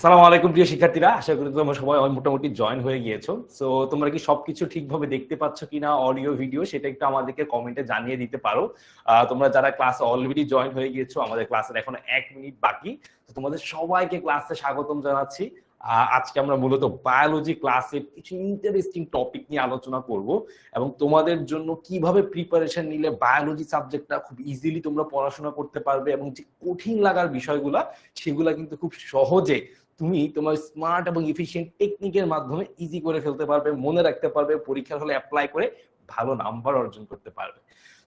আসসালামু আলাইকুম প্রিয় শিক্ষার্থীরা, আশা করি তোমরা সবাই মোটামুটি জয়েন হয়ে গিয়েছো। সো তোমরা কি সবকিছু ঠিকভাবে দেখতে পাচ্ছ কিনা, অডিও ভিডিও, সেটা একটু আমাদেরকে কমেন্টে জানিয়ে দিতে পারো। তোমরা যারা ক্লাসে অলরেডি জয়েন হয়ে গিয়েছো, আমাদের ক্লাসের এখনো 1 মিনিট বাকি, তো তোমাদের সবাইকে ক্লাসে স্বাগতম জানাচ্ছি। আজকে আমরা মূলত বায়োলজি ক্লাসের কিছু ইন্টারেস্টিং টপিক নিয়ে আলোচনা করব এবং তোমাদের জন্য কিভাবে প্রিপারেশন নিলে বায়োলজি সাবজেক্টটা খুব ইজিলি তোমরা পড়াশোনা করতে পারবে এবং যে কঠিন লাগার বিষয়গুলা সেগুলা কিন্তু খুব সহজে তুমি তোমার স্মার্ট এবং এফিশিয়েন্ট টেকনিকের মাধ্যমে ইজি করে ফেলতে পারবে, মনে রাখতে পারবে, পরীক্ষার হলে অ্যাপ্লাই করে ভালো নাম্বার অর্জন করতে পারবে।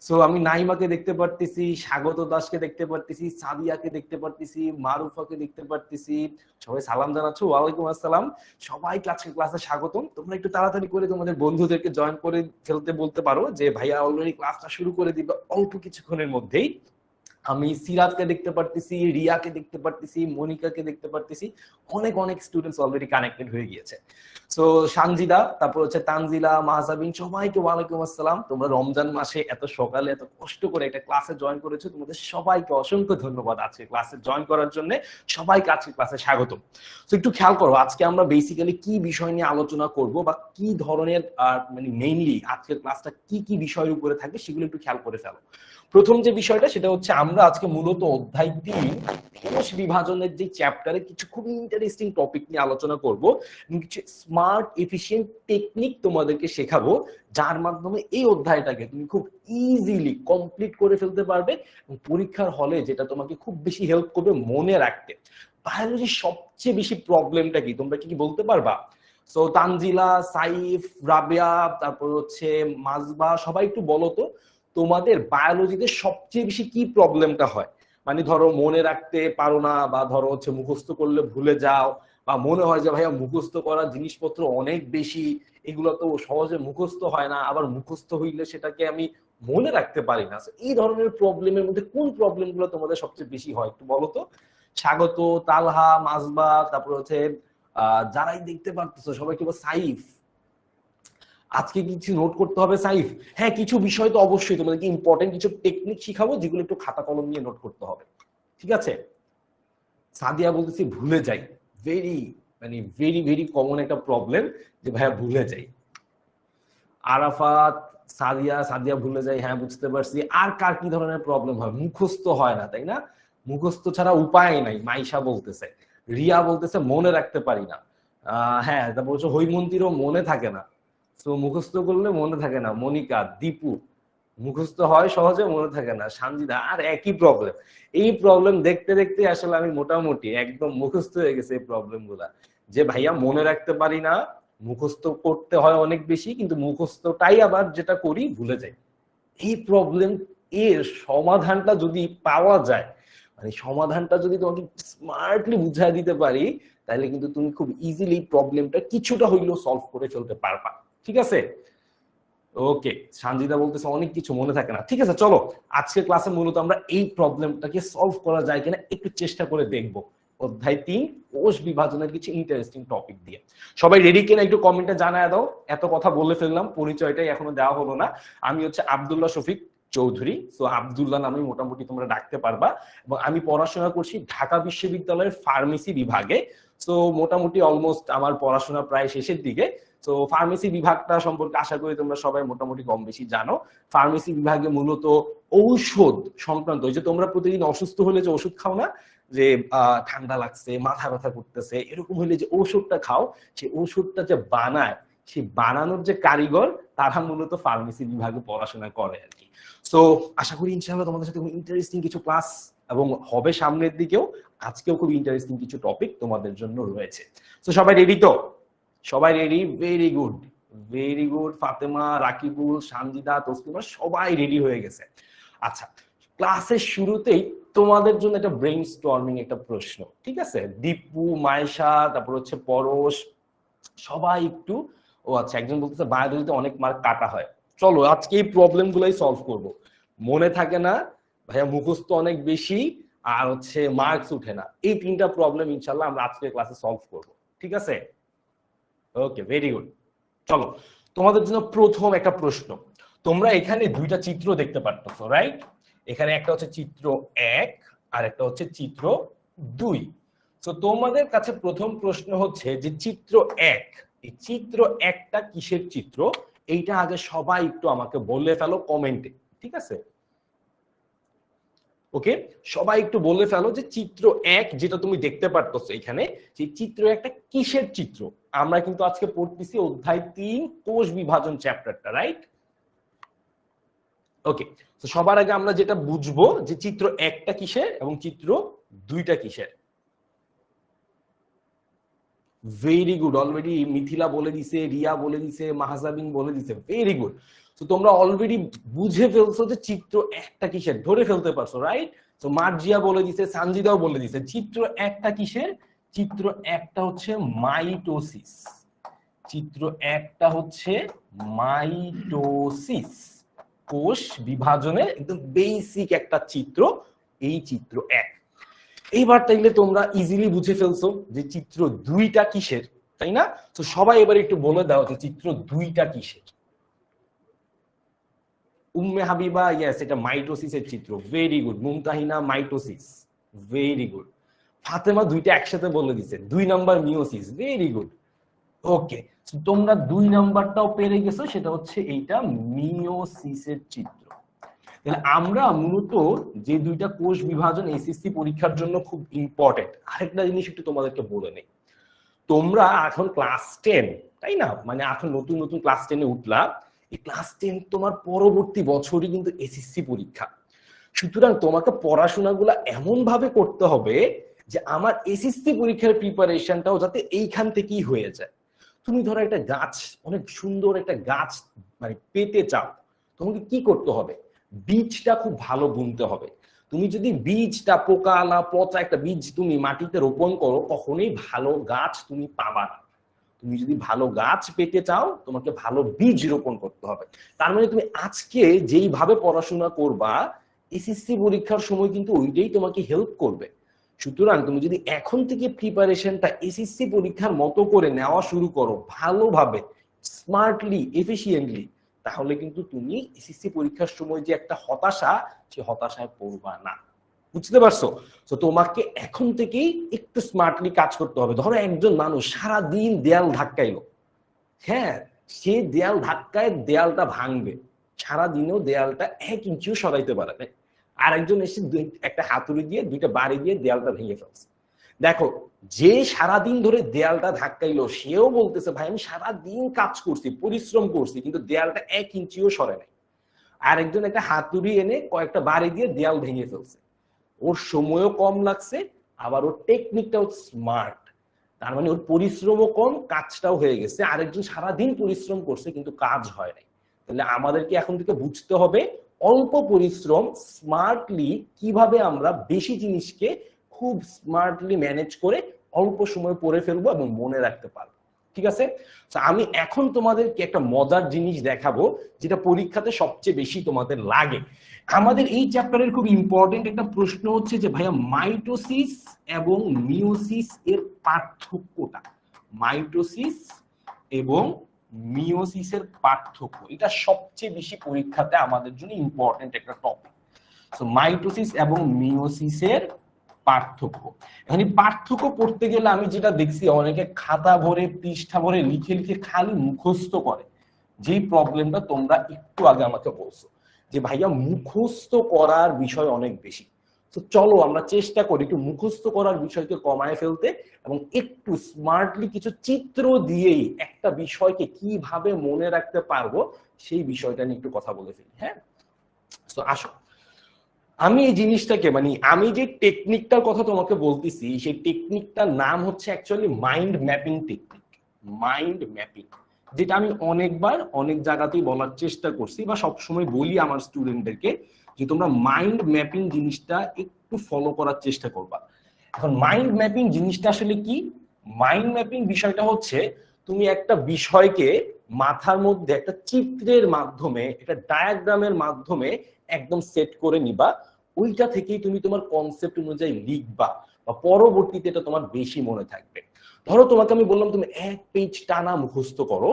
সো আমি নাইমাকে দেখতে পারতেছি, স্বাগত দাসকে দেখতে পারতেছি, সাদিয়াকে দেখতে পারতেছি, মারুফাকে দেখতে পারতেছি। সবাই সালাম জানাচ্ছ, ওয়ালাইকুম আসসালাম। সবাইকে আজকে ক্লাসে স্বাগতম। তোমরা একটু তাড়াতাড়ি করে তোমাদের বন্ধুদেরকে জয়েন করে ফেলতে বলতে পারো যে ভাইয়া অলরেডি ক্লাসটা শুরু করে দিবে অল্প কিছুক্ষণের মধ্যেই। আমি সিরাজকে দেখতে পারতেছি, রিয়াকে দেখতে পারতেছি, মনিকাকে দেখতে পারতেছি। অনেক অনেক স্টুডেন্টস অলরেডি কানেক্টেড হয়ে গিয়েছে। সো সানজিদা, তারপর হচ্ছে তানজিলা, মাহজাবিন, সবাইকে ওয়ালাইকুম আসসালাম। তোমরা রমজান মাসে এত সকালে এত কষ্ট করে একটা ক্লাসে জয়েন করেছো, তোমাদের সবাইকে অসংখ্য ধন্যবাদ আজকে ক্লাসে জয়েন করার জন্য। সবাইকে আজকে ক্লাসে স্বাগতম। তো একটু খেয়াল করো, আজকে আমরা বেসিক্যালি কি বিষয় নিয়ে আলোচনা করব বা কি ধরনের মানে মেইনলি আজকের ক্লাসটা কি কি বিষয়ের উপরে থাকবে সেগুলো একটু খেয়াল করে ফেলো। প্রথম যে বিষয়টা সেটা হচ্ছে আমরা আজকে মূলত অধ্যায় 3 কোষ বিভাজনের যে চ্যাপ্টারে কিছু খুব ইন্টারেস্টিং টপিক নিয়ে আলোচনা করব এবং কিছু স্মার্ট এফিশিয়েন্ট টেকনিক তোমাদেরকে শেখাবো, যার মাধ্যমে এই অধ্যায়টাকে তুমি খুব ইজিলি কমপ্লিট করে ফেলতে পারবে এবং পরীক্ষার হলে যেটা তোমাকে খুব বেশি হেল্প করবে মনে রাখতে। বায়োলজির সবচেয়ে বেশি প্রবলেমটা কি তোমরা কি বলতে পারবা? সো তানজিলা, সাইফ, রাবিয়া, তারপর হচ্ছে মাজবা, সবাই একটু বলো তো তোমাদের বায়োলজিতে সবচেয়ে বেশি কি প্রবলেমটা হয়? মানে ধরো মনে রাখতে পারো না, বা ধরো হচ্ছে মুখস্থ করলে ভুলে যাও, বা মনে হয় যে ভাইয়া মুখস্থ করার জিনিসপত্র অনেক বেশি, এগুলো তো সহজে মুখস্থ হয় না, আবার মুখস্থ হইলে সেটাকে আমি মনে রাখতে পারি না। এই ধরনের প্রবলেমের মধ্যে কোন প্রবলেমগুলো তোমাদের সবচেয়ে বেশি হয় একটু বলো তো। স্বাগত, তালহা, মাজবা, তারপর হচ্ছে যারাই দেখতে পারতেছো সবাই কি সাইফ, আজকে কিছু নোট করতে হবে সাইফ। হ্যাঁ, কিছু বিষয় তো অবশ্যই তোমাদেরকে ইম্পর্টেন্ট কিছু টেকনিক শিখাবো যেগুলো একটু খাতা কলম নিয়ে নোট করতে হবে, ঠিক আছে? সাদিয়া বলতেছি ভুলে যাই, ভেরি মানে ভেরি ভেরি কমন একটা প্রবলেম যে ভাইয়া ভুলে যাই। আরাফাত, সাদিয়া, সাদিয়া ভুলে যাই, হ্যাঁ বুঝতে পারছি। আর কার কি ধরনের প্রবলেম হয়? মুখস্থ হয় না, তাই না? মুখস্থ ছাড়া উপায় নাই, মাইশা বলতেছে। রিয়া বলতেছে মনে রাখতে পারি না। হ্যাঁ, তারপর হচ্ছে হৈমন্তীরও মনে থাকে না। তো মুখস্থ করলে মনে থাকে না। মনিকা, দীপু মুখস্থ হয় সহজে, মনে থাকে না। সানজিদা আর একই প্রবলেম। এই প্রবলেম দেখতে দেখতে আসলে আমি মোটামুটি একদম মুখস্থ হয়ে গেছে এই প্রবলেম গুলা, যে ভাইয়া মনে রাখতে পারি না, মুখস্থ করতে হয় অনেক বেশি, কিন্তু মুখস্থটাই আবার যেটা করি ভুলে যাই। এই প্রবলেম এর সমাধানটা যদি পাওয়া যায়, মানে সমাধানটা যদি তোমাকে স্মার্টলি বুঝাই দিতে পারি, তাহলে কিন্তু তুমি খুব ইজিলি প্রবলেমটা কিছুটা হইলেও সলভ করে ফেলতে পারবা, ঠিক আছে? ওকে, সঞ্জিদা বলতেছে অনেক কিছু মনে থাকে না। ঠিক আছে, চলো আজকের ক্লাসে মূলত আমরা এই প্রবলেমটাকে সলভ করা যায় কিনা একটু চেষ্টা করে দেখবো। অধ্যায় 3 কোষ বিভাজনের কিছু ইন্টারেস্টিং টপিক দিয়ে। সবাই রেডি কিনা একটু কমেন্টে জানায় দাও। এত কথা বলে ফেললাম, পরিচয়টাই এখনো দেওয়া হলো না। আমি হচ্ছে আব্দুল্লাহ শফিক চৌধুরী। তো আব্দুল্লাহ নামে মোটামুটি তোমরা ডাকতে পারবা, এবং আমি পড়াশোনা করছি ঢাকা বিশ্ববিদ্যালয়ের ফার্মেসি বিভাগে। তো মোটামুটি অলমোস্ট আমার পড়াশোনা প্রায় শেষের দিকে। তো ফার্মেসি বিভাগটা সম্পর্কে আশা করি তোমরা সবাই মোটামুটি কম বেশি জানো। ফার্মেসি বিভাগে মূলত ঔষধ সংক্রান্ত, ওই যে তোমরা প্রতিদিন অসুস্থ হলে যে ওষুধ খাও না, যে ঠান্ডা লাগছে, মাথা ব্যথা করতেছে, এরকম হলে যে ওষুধটা খাও, সেই ওষুধটা যে বানায়, সেই বানানোর যে কারিগর, তারা মূলত ফার্মেসি বিভাগে পড়াশোনা করে আর কি। তো আশা করি ইনশাআল্লাহ তোমাদের সাথে ইন্টারেস্টিং কিছু ক্লাস এবং হবে সামনের দিকেও। আজকেও খুব ইন্টারেস্টিং কিছু টপিক তোমাদের জন্য রয়েছে। তো সবাই রেডি তো? সবাই ready? Very good, very good. Fatema, Rakibul, Sanjida, Taslima সবাই রেডি হয়ে গেছে। আচ্ছা, ক্লাসের শুরুতেই তোমাদের জন্য একটা ব্রেইন স্টর্মিং একটা প্রশ্ন, ঠিক আছে? দীপু, মায়েশা, তারপর হচ্ছে পরশ, সবাই একটু। ও আচ্ছা, একজন বলতেছে বায়োলজিতে অনেক মার্ক কাটা হয়। চলো আজকে এই প্রবলেম গুলাই সলভ করবো। মনে থাকে না ভাইয়া, মুখস্থ অনেক বেশি, আর হচ্ছে মার্কস উঠে না, এই 3টা প্রবলেম ইনশাল্লাহ আমরা আজকে ক্লাসে সলভ করবো, ঠিক আছে? ওকে, ভেরি গুড। চলো, তোমাদের জন্য প্রথম একটা প্রশ্ন। তোমরা এখানে 2টা চিত্র দেখতে পারতেছো, রাইট? এখানে একটা হচ্ছে চিত্র 1 আর একটা হচ্ছে চিত্র 2। তো তোমাদের কাছে প্রথম প্রশ্ন হচ্ছে যে চিত্র 1, এই চিত্র 1টা কিসের চিত্র, এইটা আগে সবাই একটু আমাকে বলে ফেলো কমেন্টে, ঠিক আছে? ওকে, সবাই একটু বলে ফেলো যে চিত্র 1 যেটা তুমি দেখতে পারতেছো এখানে, যে চিত্র 1টা কিসের চিত্র। আমরা কিন্তু আজকে পড়তেছি অধ্যায় 3 কোষ বিভাজন চ্যাপ্টারটা, রাইট? ওকে, তো সবার আগে আমরা যেটা বুঝবো যে চিত্র 1টা কিসের এবং চিত্র 2টা কিসের। ভেরি গুড, অলরেডি মিথিলা বলে দিছে, রিয়া বলে দিছে, মাহজাবিন বলে দিছে, ভেরি গুড। তো তোমরা অলরেডি বুঝে ফেলছো যে চিত্র 1টা কিসের, ধরে ফেলতে পারছো, রাইট? তো মার্জিয়া বলে দিছে, সানজিদাও বলে দিছে। চিত্র 1টা কিসের? চিত্র 1টা হচ্ছে মাইটোসিস। চিত্র 1টা হচ্ছে মাইটোসিস, কোষ বিভাজনের একদম বেসিক একটা চিত্র, এই চিত্র 1। এইবার তাইলে তোমরা ইজিলি বুঝে ফেলছো যে চিত্র 2টা কিসের, তাই না? তো সবাই এবার একটু বলে দাও যে চিত্র 2টা কিসের। উম্মে হাবিবা, ইয়েস, এটা মাইটোসিসের চিত্র, very good. Mumtahina, mitosis, very good. Fatema 2টা একসাথে বলে দিছে, 2 নাম্বার মিওসিস, ভেরি গুড। ওকে, তোমরা 2 নাম্বারটাও পেরে গেছো, সেটা হচ্ছে এইটা মিওসিসের চিত্র। তাহলে আমরা মূলত যে 2টা কোষ বিভাজন এসএসসি পরীক্ষার জন্য খুব ইম্পর্টেন্ট, আরেকটা জিনিস একটু তোমাদেরকে বলে নেই। তোমরা এখন ক্লাস 10, তাই না? মানে এখন নতুন নতুন ক্লাস 10-এ উঠলা। এই ক্লাস 10 তোমার পরবর্তী বছরই কিন্তু এসএসসি পরীক্ষা। সুতরাং তোমাকে পড়াশোনাগুলো এমন ভাবে করতে হবে যে আমার এসএসসি পরীক্ষার প্রিপারেশনটাও যাতে এইখান থেকেই হয়ে যায়। তুমি ধরো একটা গাছ, অনেক সুন্দর একটা গাছ মানে পেতে চাও, তোমাকে কি করতে হবে? বীজটা খুব ভালো বুনতে হবে। তুমি যদি বীজটা পোকালা পচা একটা বীজ তুমি মাটিতে রোপণ করো, কখনোই ভালো গাছ তুমি পাবা না। তুমি যদি ভালো গাছ পেতে চাও, তোমাকে ভালো বীজ রোপণ করতে হবে। তার মানে তুমি আজকে যেইভাবে পড়াশোনা করবা, এসএসসি পরীক্ষার সময় কিন্তু ওইটাই তোমাকে হেল্প করবে। সুতরাং তুমি যদি এখন থেকে প্রিপারেশনটা এসএসসি পরীক্ষার মতো করে নেওয়া শুরু করো, ভালোভাবে, স্মার্টলি, এফিশিয়েন্টলি, তাহলে কিন্তু তুমি এসএসসি পরীক্ষার সময় যে একটা হতাশা, সে হতাশায় পড়বা না। বুঝতে পারছো? তো তোমাকে এখন থেকেই একটু স্মার্টলি কাজ করতে হবে। ধরো একজন মানুষ সারা দিন দেয়াল ধাক্কাইলো, হ্যাঁ, সে দেয়াল ধাক্কায় দেয়ালটা ভাঙবে, সারা দিনেও দেয়ালটা 1 ইঞ্চিও সরাইতে পারে না। আরেকজন এসে একটা হাতুড়ি দিয়ে 2টা বাড়ি দিয়ে দেয়ালটা ভেঙে ফেলছে। দেখো, যে সারাদিন ধরে দেয়ালটা ধাক্কাইলো সেও বলতেছে ভাই আমি সারাদিন কাজ করছি, পরিশ্রম করছি, কিন্তু দেয়ালটা 1 ইঞ্চিও সরে নাই। আরেকজন একটা হাতুড়ি এনে কয়েকটা বাড়ি দিয়ে দেয়াল ভেঙে ফেলছে, ওর সময়ও কম লাগছে, আবার ওর টেকনিকটাও স্মার্ট। তার মানে ওর পরিশ্রমও কম, কাজটাও হয়ে গেছে। আরেকজন সারাদিন পরিশ্রম করছে কিন্তু কাজ হয় নাই। তাহলে আমাদেরকে এখন থেকে বুঝতে হবে অল্প পরিশ্রম স্মার্টলি কিভাবে আমরা বেশি জিনিসকে খুব স্মার্টলি ম্যানেজ করে অল্প সময় পড়ে ফেলবো এবং মনে রাখতে পারবো। ঠিক আছে? আমি এখন তোমাদেরকে একটা মজার জিনিস দেখাবো, যেটা পরীক্ষাতে সবচেয়ে বেশি তোমাদের লাগে। আমাদের এই চ্যাপ্টারের খুব ইম্পর্টেন্ট একটা প্রশ্ন হচ্ছে যে ভাইয়া মাইটোসিস এবং মিওসিস এর পার্থক্যটা, মাইটোসিস এবং মিওসিসের পার্থক্য, এটা সবচেয়ে বেশি পরীক্ষাতে আমাদের জন্য ইম্পর্টেন্ট একটা টপিক। সো মাইটোসিস এবং মিওসিসের পার্থক্য। এখন এই পার্থক্য পড়তে গেলে আমি যেটা দেখছি, অনেকে খাতা ভরে পৃষ্ঠা ভরে লিখে লিখে খালি মুখস্থ করে। যেই প্রবলেমটা তোমরা একটু আগে আমাকে বলছো যে ভাইয়া মুখস্থ করার বিষয় অনেক বেশি। তো চলো আমরা চেষ্টা করি একটু মুখস্থ করার বিষয়কে কমায় ফেলতে এবং একটু স্মার্টলি কিছু চিত্র দিয়েই একটা বিষয়কে কিভাবে মনে রাখতে পারবো সেই বিষয়টা নিয়ে একটু কথা বলে ফেলি। হ্যাঁ, তো আসো, আমি এই জিনিসটাকে মানে আমি যে টেকনিকটার কথা তোমাকে বলতেছি, সেই টেকনিকটার নাম হচ্ছে actually mind mapping technique. Mind mapping, যেটা আমি অনেকবার অনেক জায়গাতেই বলার চেষ্টা করছি বা সবসময় বলি আমার স্টুডেন্টদেরকে যে তোমরা মাইন্ড ম্যাপিং জিনিসটা একটু ফলো করার চেষ্টা করবা। এখন মাইন্ড ম্যাপিং জিনিসটা আসলে কি? মাইন্ড ম্যাপিং বিষয়টা হচ্ছে তুমি একটা বিষয়কে মাথার মধ্যে একটা চিত্রের মাধ্যমে, একটা ডায়াগ্রামের মাধ্যমে একদম সেট করে নিবা, ওইটা থেকেই তুমি তোমার কনসেপ্ট অনুযায়ী লিখবা বা পরবর্তীতে এটা তোমার বেশি মনে থাকবে। ধরো তোমাকে আমি বললাম তুমি 1 পেজ টানা মুখস্থ করো,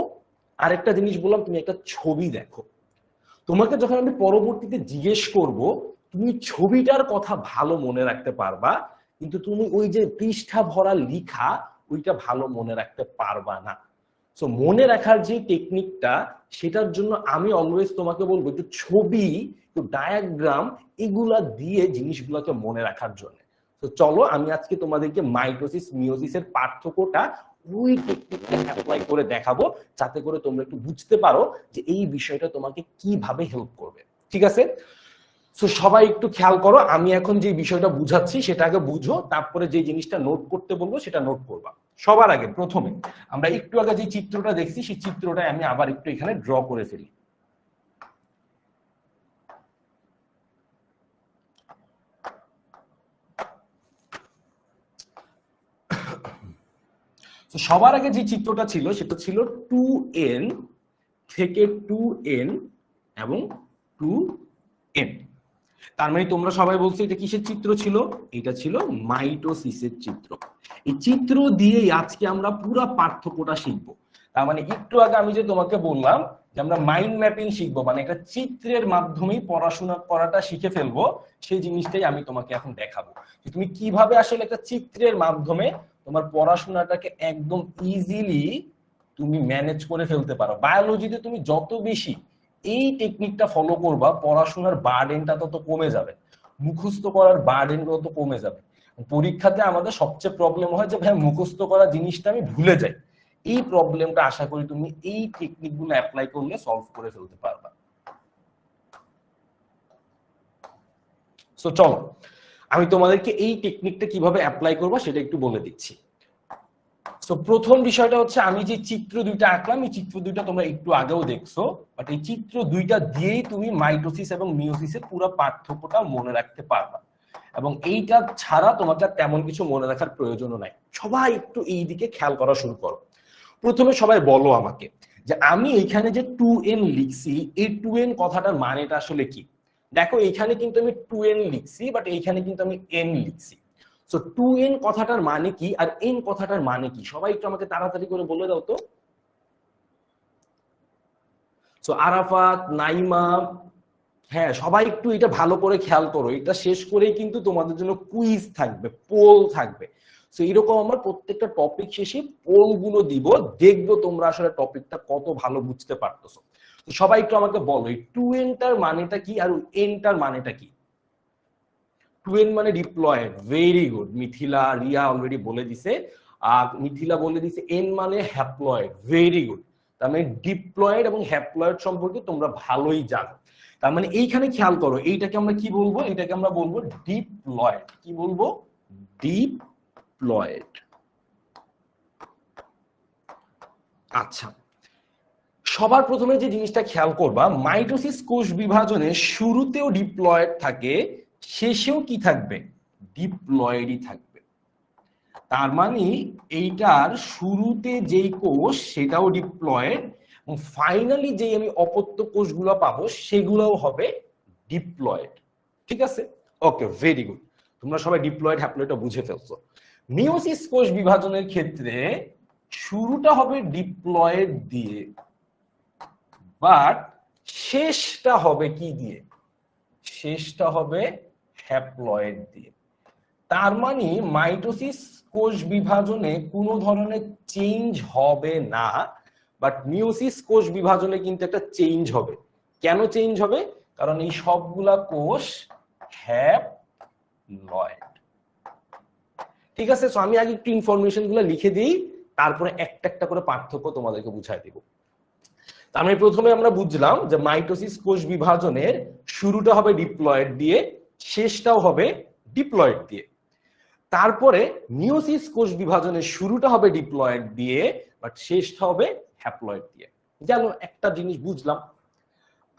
আরেকটা জিনিস বললাম তুমি একটা ছবি দেখো। তোমাকে যখন আমি পরবর্তীতে জিজ্ঞেস করব, তুমি ছবিটার কথা ভালো মনে রাখতে পারবা কিন্তু তুমি ওই যে পৃষ্ঠা ভরা লিখা ওইটা ভালো মনে রাখতে পারবা না। সো মনে রাখার যে টেকনিকটা, সেটার জন্য আমি অলওয়েজ তোমাকে বলবো একটু ছবি, একটু ডায়াগ্রাম এগুলা দিয়ে জিনিসগুলোকে মনে রাখার জন্য। তো চলো আমি আজকে তোমাদেরকে মাইটোসিস মিওসিসের পার্থক্যটা ওই টেকনিকটা অ্যাপ্লাই করে দেখাবো, যাতে করে তোমরা একটু বুঝতে পারো যে এই বিষয়টা তোমাকে কিভাবে হেল্প করবে। ঠিক আছে? সো সবাই একটু খেয়াল করো, আমি এখন যে বিষয়টা বুঝাচ্ছি সেটা আগে বুঝো, তারপরে যে জিনিসটা নোট করতে বলবো সেটা নোট করবা। সবার আগে প্রথমে আমরা একটু আগে যে চিত্রটা দেখছি সেই চিত্রটা আমি আবার একটু এখানে ড্র করে ফেলি। সবার আগে যে চিত্রটা ছিল সেটা ছিল 2n থেকে 2n এবং 2n। তার মানে তোমরা সবাই বলছো এটা কিসের চিত্র ছিল? এটা ছিল মাইটোসিসের চিত্র। এই চিত্র দিয়েই আজকে আমরা পুরো পার্থক্যটা শিখবো। তার মানে একটু আগে আমি যে তোমাকে বললাম যে আমরা মাইন্ড ম্যাপিং শিখবো, মানে একটা চিত্রের মাধ্যমেই পড়াশোনা করাটা শিখে ফেলবো, সেই জিনিসটাই আমি তোমাকে এখন দেখাবো যে তুমি কিভাবে আসলে একটা চিত্রের মাধ্যমে তোমার পড়াশোনাটাকে একদম ইজিলি তুমি ম্যানেজ করে ফেলতে পারো। বায়োলজিতে তুমি যত বেশি এই টেকনিকটা ফলো করবা, পড়াশোনার বার্ডেনটা তত কমে যাবে, মুখস্থ করার বার্ডেন তত কমে যাবে। পরীক্ষাতে আমাদের সবচেয়ে প্রবলেম হয় যে ভাই মুখস্থ করা জিনিসটা আমি ভুলে যাই। এই প্রবলেমটা আশা করি তুমি এই টেকনিকগুলো অ্যাপ্লাই করলে সলভ করে ফেলতে পারবা। সো চলো আমি তোমাদেরকে এই টেকনিকটা কিভাবে অ্যাপ্লাই করবো সেটা একটু বলে দিচ্ছি। সো প্রথম বিষয়টা হচ্ছে আমি যে চিত্র দুইটা আঁকলাম, এই চিত্র দুইটা তোমরা একটু আগেও দেখছো, বাট এই চিত্র দুইটা দিয়েই তুমি মাইটোসিস এবং মিওসিসের পুরো পার্থক্যটা মনে রাখতে পারবা, এবং এইটা ছাড়া তোমাকে তেমন কিছু মনে রাখার প্রয়োজনও নাই। সবাই একটু এই দিকে খেয়াল করা শুরু করো। প্রথমে সবাই বলো আমাকে যে আমি এখানে যে 2n লিখছি, এই 2n কথাটার মানেটা আসলে কি? দেখো এখানে কিন্তু আমি 2n লিখছি, বাট এইখানে কিন্তু আমি n লিখছি। সো 2n কথাটার মানে কি আর n কথাটার মানে কি? সবাই একটু আমাকে তাড়াতাড়ি করে বলে দাও তো। সো আরাফাত, নাইমা, হ্যাঁ সবাই একটু এটা ভালো করে খেয়াল করো। এটা শেষ করেই কিন্তু তোমাদের জন্য কুইজ থাকবে, পোল থাকবে। সো এরকম আমরা প্রত্যেকটা টপিক শেষে পোল গুলো দিব, দেখবো তোমরা আসলে টপিকটা কত ভালো বুঝতে পারতেছো। তো সবাই একটু আমাকে বলো এই 2n টার মানেটা কি আর n টার মানেটা কি? 2n মানে diploid, very good. Mithila, Riya already বলে দিছে, আর মিথিলা বলে দিছে n মানে হ্যাপ্লয়েড, ভেরি গুড। তার মানে ডিপ্লয়েড এবং হ্যাপ্লয়েড সম্পর্কে তোমরা ভালোই জানো। তার মানে এইখানে খেয়াল করো, এইটাকে আমরা কি বলবো? এটাকে আমরা বলবো ডিপ্লয়েড। কি বলবো? ডিপ্লয়েড। আচ্ছা, সবার প্রথমে যে জিনিসটা খেয়াল করবা, মাইটোসিস কোষ বিভাজনের শুরুতেও ডিপ্লয়েড থাকে, শেষেও কি থাকবে? ডিপ্লয়েডই থাকবে। তার মানে এইটার শুরুতে যেই কোষ সেটাও ডিপ্লয়েড, এবং ফাইনালি যেই আমি অপত্য কোষগুলো পাবো সেগুলোও হবে ডিপ্লয়েড। ঠিক আছে? ওকে, ভেরি গুড। তোমরা সবাই ডিপ্লয়েড হ্যাপ্লয়েডটা বুঝে ফেলছো। মিওসিস কোষ বিভাজনের ক্ষেত্রে শুরুটা হবে ডিপ্লয়েড দিয়ে, বাট শেষটা হবে কি দিয়ে? শেষটা হবে হ্যাপ্লয়েড দিয়ে। তার মানে মাইটোসিস কোষ বিভাজনে কোনো ধরনের চেঞ্জ হবে না, বাট মিওসিস কোষ বিভাজনে কিন্তু একটা চেঞ্জ হবে। কেন চেঞ্জ হবে? কারণ এই সবগুলা কোষ হ্যাপ্লয়েড। ঠিক আছে? সো আমি আগে একটু ইনফরমেশন গুলো লিখে দিই, তারপরে একটা একটা করে পার্থক্য তোমাদেরকে বুঝাই দিব। তার মানে প্রথমে আমরা বুঝলাম যে মাইটোসিস কোষ বিভাজনের শুরুটা হবে ডিপ্লয়েড দিয়ে, শেষটাও হবে ডিপ্লয়েড দিয়ে। তারপরে মিওসিস কোষ বিভাজনের শুরুটা হবে ডিপ্লয়েড দিয়ে, বাট শেষটা হবে হ্যাপ্লয়েড দিয়ে। জানো একটা জিনিস বুঝলাম,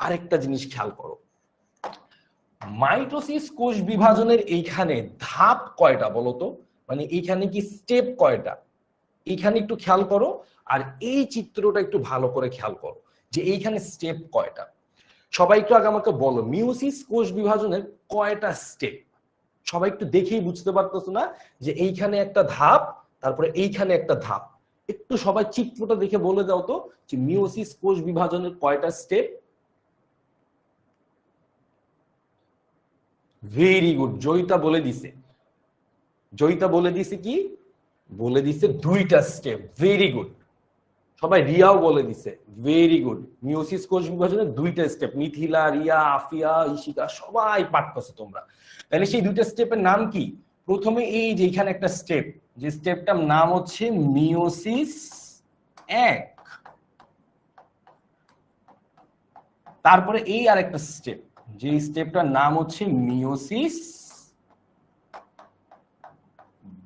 আরেকটা জিনিস খেয়াল করো, মাইটোসিস কোষ বিভাজনের এইখানে ধাপ কয়টা বলো তো? মানে এইখানে কি স্টেপ কয়টা? এইখানে একটু খেয়াল করো, আর এই চিত্রটা একটু ভালো করে খেয়াল করো যে এইখানে স্টেপ কয়টা। সবাই একটু আগে আমাকে বলো মিওসিস কোষ বিভাজনের কয়টা স্টেপ? সবাই একটু দেখেই বুঝতে পারতেছো না যে এইখানে একটা ধাপ, তারপরে এইখানে একটা ধাপ? একটু সবাই চিত্রটা দেখে বলে দাও তো যে মিওসিস কোষ বিভাজনের কয়টা স্টেপ? ভেরি গুড, জয়িতা বলে দিছে জয়িতা বলে দিছে কি, বলে দিছে দুইটা স্টেপ। ভেরি গুড, সবাই রিয়াও বলে দিছে, ভেরি গুড। মিওসিস কোষ বিভাজনের দুইটা স্টেপ, মিথিলা, রিয়া, আফিয়া, ইশিকা সবাই পাঠ করছো তোমরা। তাহলে সেই দুইটা স্টেপের নাম কি? প্রথমে এই যে এখানে একটা স্টেপ, যে স্টেপটার নাম হচ্ছে মিওসিস 1। তারপরে এই আরেকটা স্টেপ, যে স্টেপটার নাম হচ্ছে মিওসিস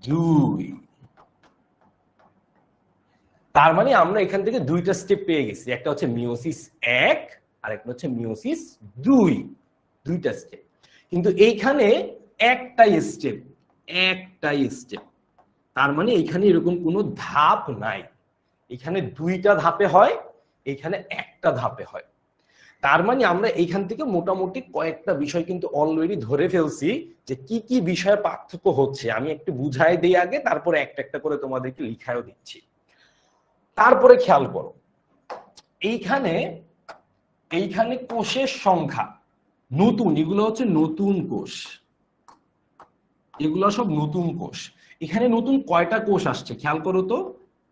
2। তার মানে আমরা এখান থেকে দুইটা স্টেপ পেয়ে গেছি, একটা হচ্ছে মিওসিস 1 আর একটা হচ্ছে মিওসিস 2, দুইটা স্টেপ। কিন্তু এইখানে একটাই স্টেপ, একটাই স্টেপ। তার মানে এখানে এরকম কোনো ধাপ নাই, এখানে দুইটা ধাপে হয়, এখানে একটা ধাপে হয়। তার মানে আমরা এইখান থেকে মোটামুটি কয়েকটা বিষয় কিন্তু অলরেডি ধরে ফেলছি যে কি কি বিষয়ে পার্থক্য হচ্ছে। আমি একটু বুঝাই দিই আগে, তারপরে একটা একটা করে তোমাদেরকে লিখায়ও দিচ্ছি। তারপরে খেয়াল করো, এইখানে এইখানে কোষের সংখ্যা নতুন, এগুলো হচ্ছে নতুন কোষ, এগুলো সব নতুন কোষ। এখানে নতুন কয়টা কোষ আসছে খেয়াল করো তো,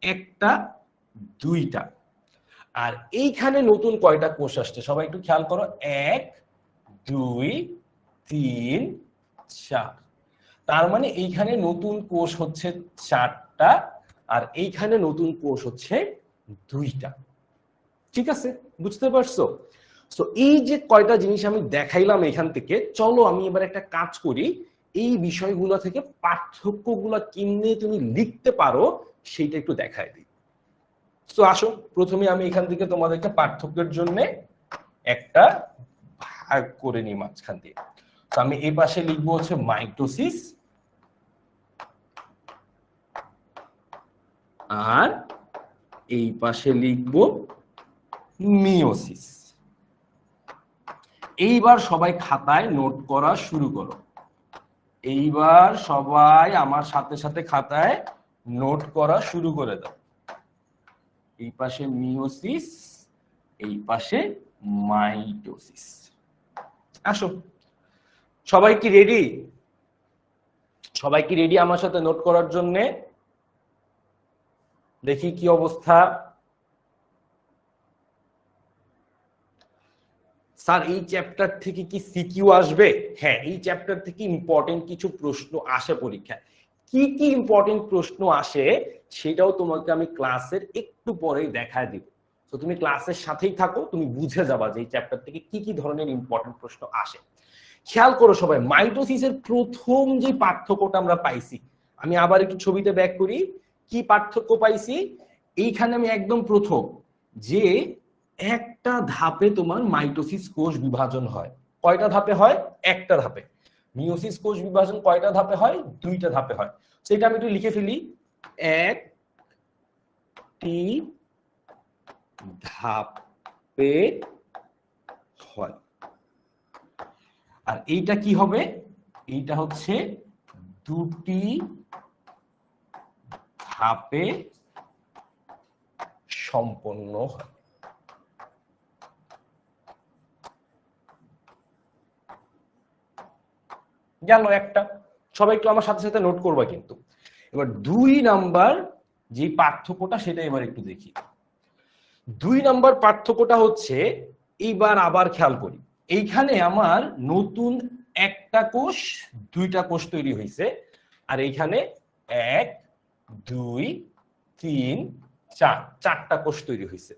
একটা, দুইটা। আর এইখানে নতুন কয়টা কোষ আসছে সবাই একটু খেয়াল করো, 1 2 3 4। তার মানে এইখানে নতুন কোষ হচ্ছে 4টা, আর এইখানে নতুন কোষ হচ্ছে 2টা। ঠিক আছে, বুঝতে পারছো? তো এই যে কয়টা জিনিস আমি দেখাইলাম এখান থেকে, চলো আমি এবার একটা কাজ করি, এই বিষয়গুলো থেকে পার্থক্যগুলো কেমনে তুমি লিখতে পারো সেইটা একটু দেখাই দিই। তো আসো, প্রথমে আমি এখান থেকে তোমাদেরকে পার্থক্যের জন্য একটা ভাগ করে নিই মাঝখান দিয়ে। তো আমি এই পাশে লিখবো হচ্ছে মাইটোসিস, আর এই পাশে লিখবো মিওসিস। এইবার সবাই খাতায় নোট করা শুরু করো। এইবার সবাই আমার সাথে সাথে খাতায় নোট করা শুরু করে দাও। এই পাশে মিওসিস, এই পাশে মাইটোসিস। আসো, সবাই কি রেডি? সবাই কি রেডি আমার সাথে নোট করার জন্য? দেখি কি অবস্থা। স্যার এই চ্যাপ্টার থেকে কি সিকিউ আসবে? হ্যাঁ, এই চ্যাপ্টার থেকে ইম্পর্টেন্ট কিছু প্রশ্ন আসে পরীক্ষায়। কি কি ইম্পর্টেন্ট প্রশ্ন আসে সেটাও তোমাকে আমি ক্লাসের একটু পরেই দেখায় দিব। তো তুমি ক্লাসের সাথেই থাকো, তুমি বুঝে যাবা যে এই চ্যাপ্টার থেকে কি কি ধরনের ইম্পর্টেন্ট প্রশ্ন আসে। খেয়াল করো সবাই, মাইটোসিসের প্রথম যে পার্থক্যটা আমরা পাইছি, আমি আবার একটু ছবিতে ব্যাক করি, কি পার্থক্য পাইছি এইখানে আমি একদম প্রথম, যে একটা ধাপে তোমার মাইটোসিস কোষ বিভাজন হয়। কয়টা ধাপে হয়? একটা ধাপে। মিওসিস কোষ বিভাজন কয়টা ধাপে হয়? দুইটা ধাপে হয়। সেটা আমি একটু লিখে ফেলি, একটি ধাপে হয়। আর এইটা কি হবে? এইটা হচ্ছে দুটি ধাপে সম্পন্ন হয়। গেল একটা, সবাই একটু আমার সাথে সাথে নোট করবা কিন্তু। এবার 2 নাম্বার যে পার্থক্যটা সেটা এবার একটু দেখি। 2 নাম্বার পার্থক্যটা হচ্ছে, এইবার আবার খেয়াল করি, এইখানে আমার নতুন একটা কোষ, দুইটা কোষ তৈরি হয়েছে, আর এইখানে 1 2 3 4, চারটা কোষ তৈরি হয়েছে।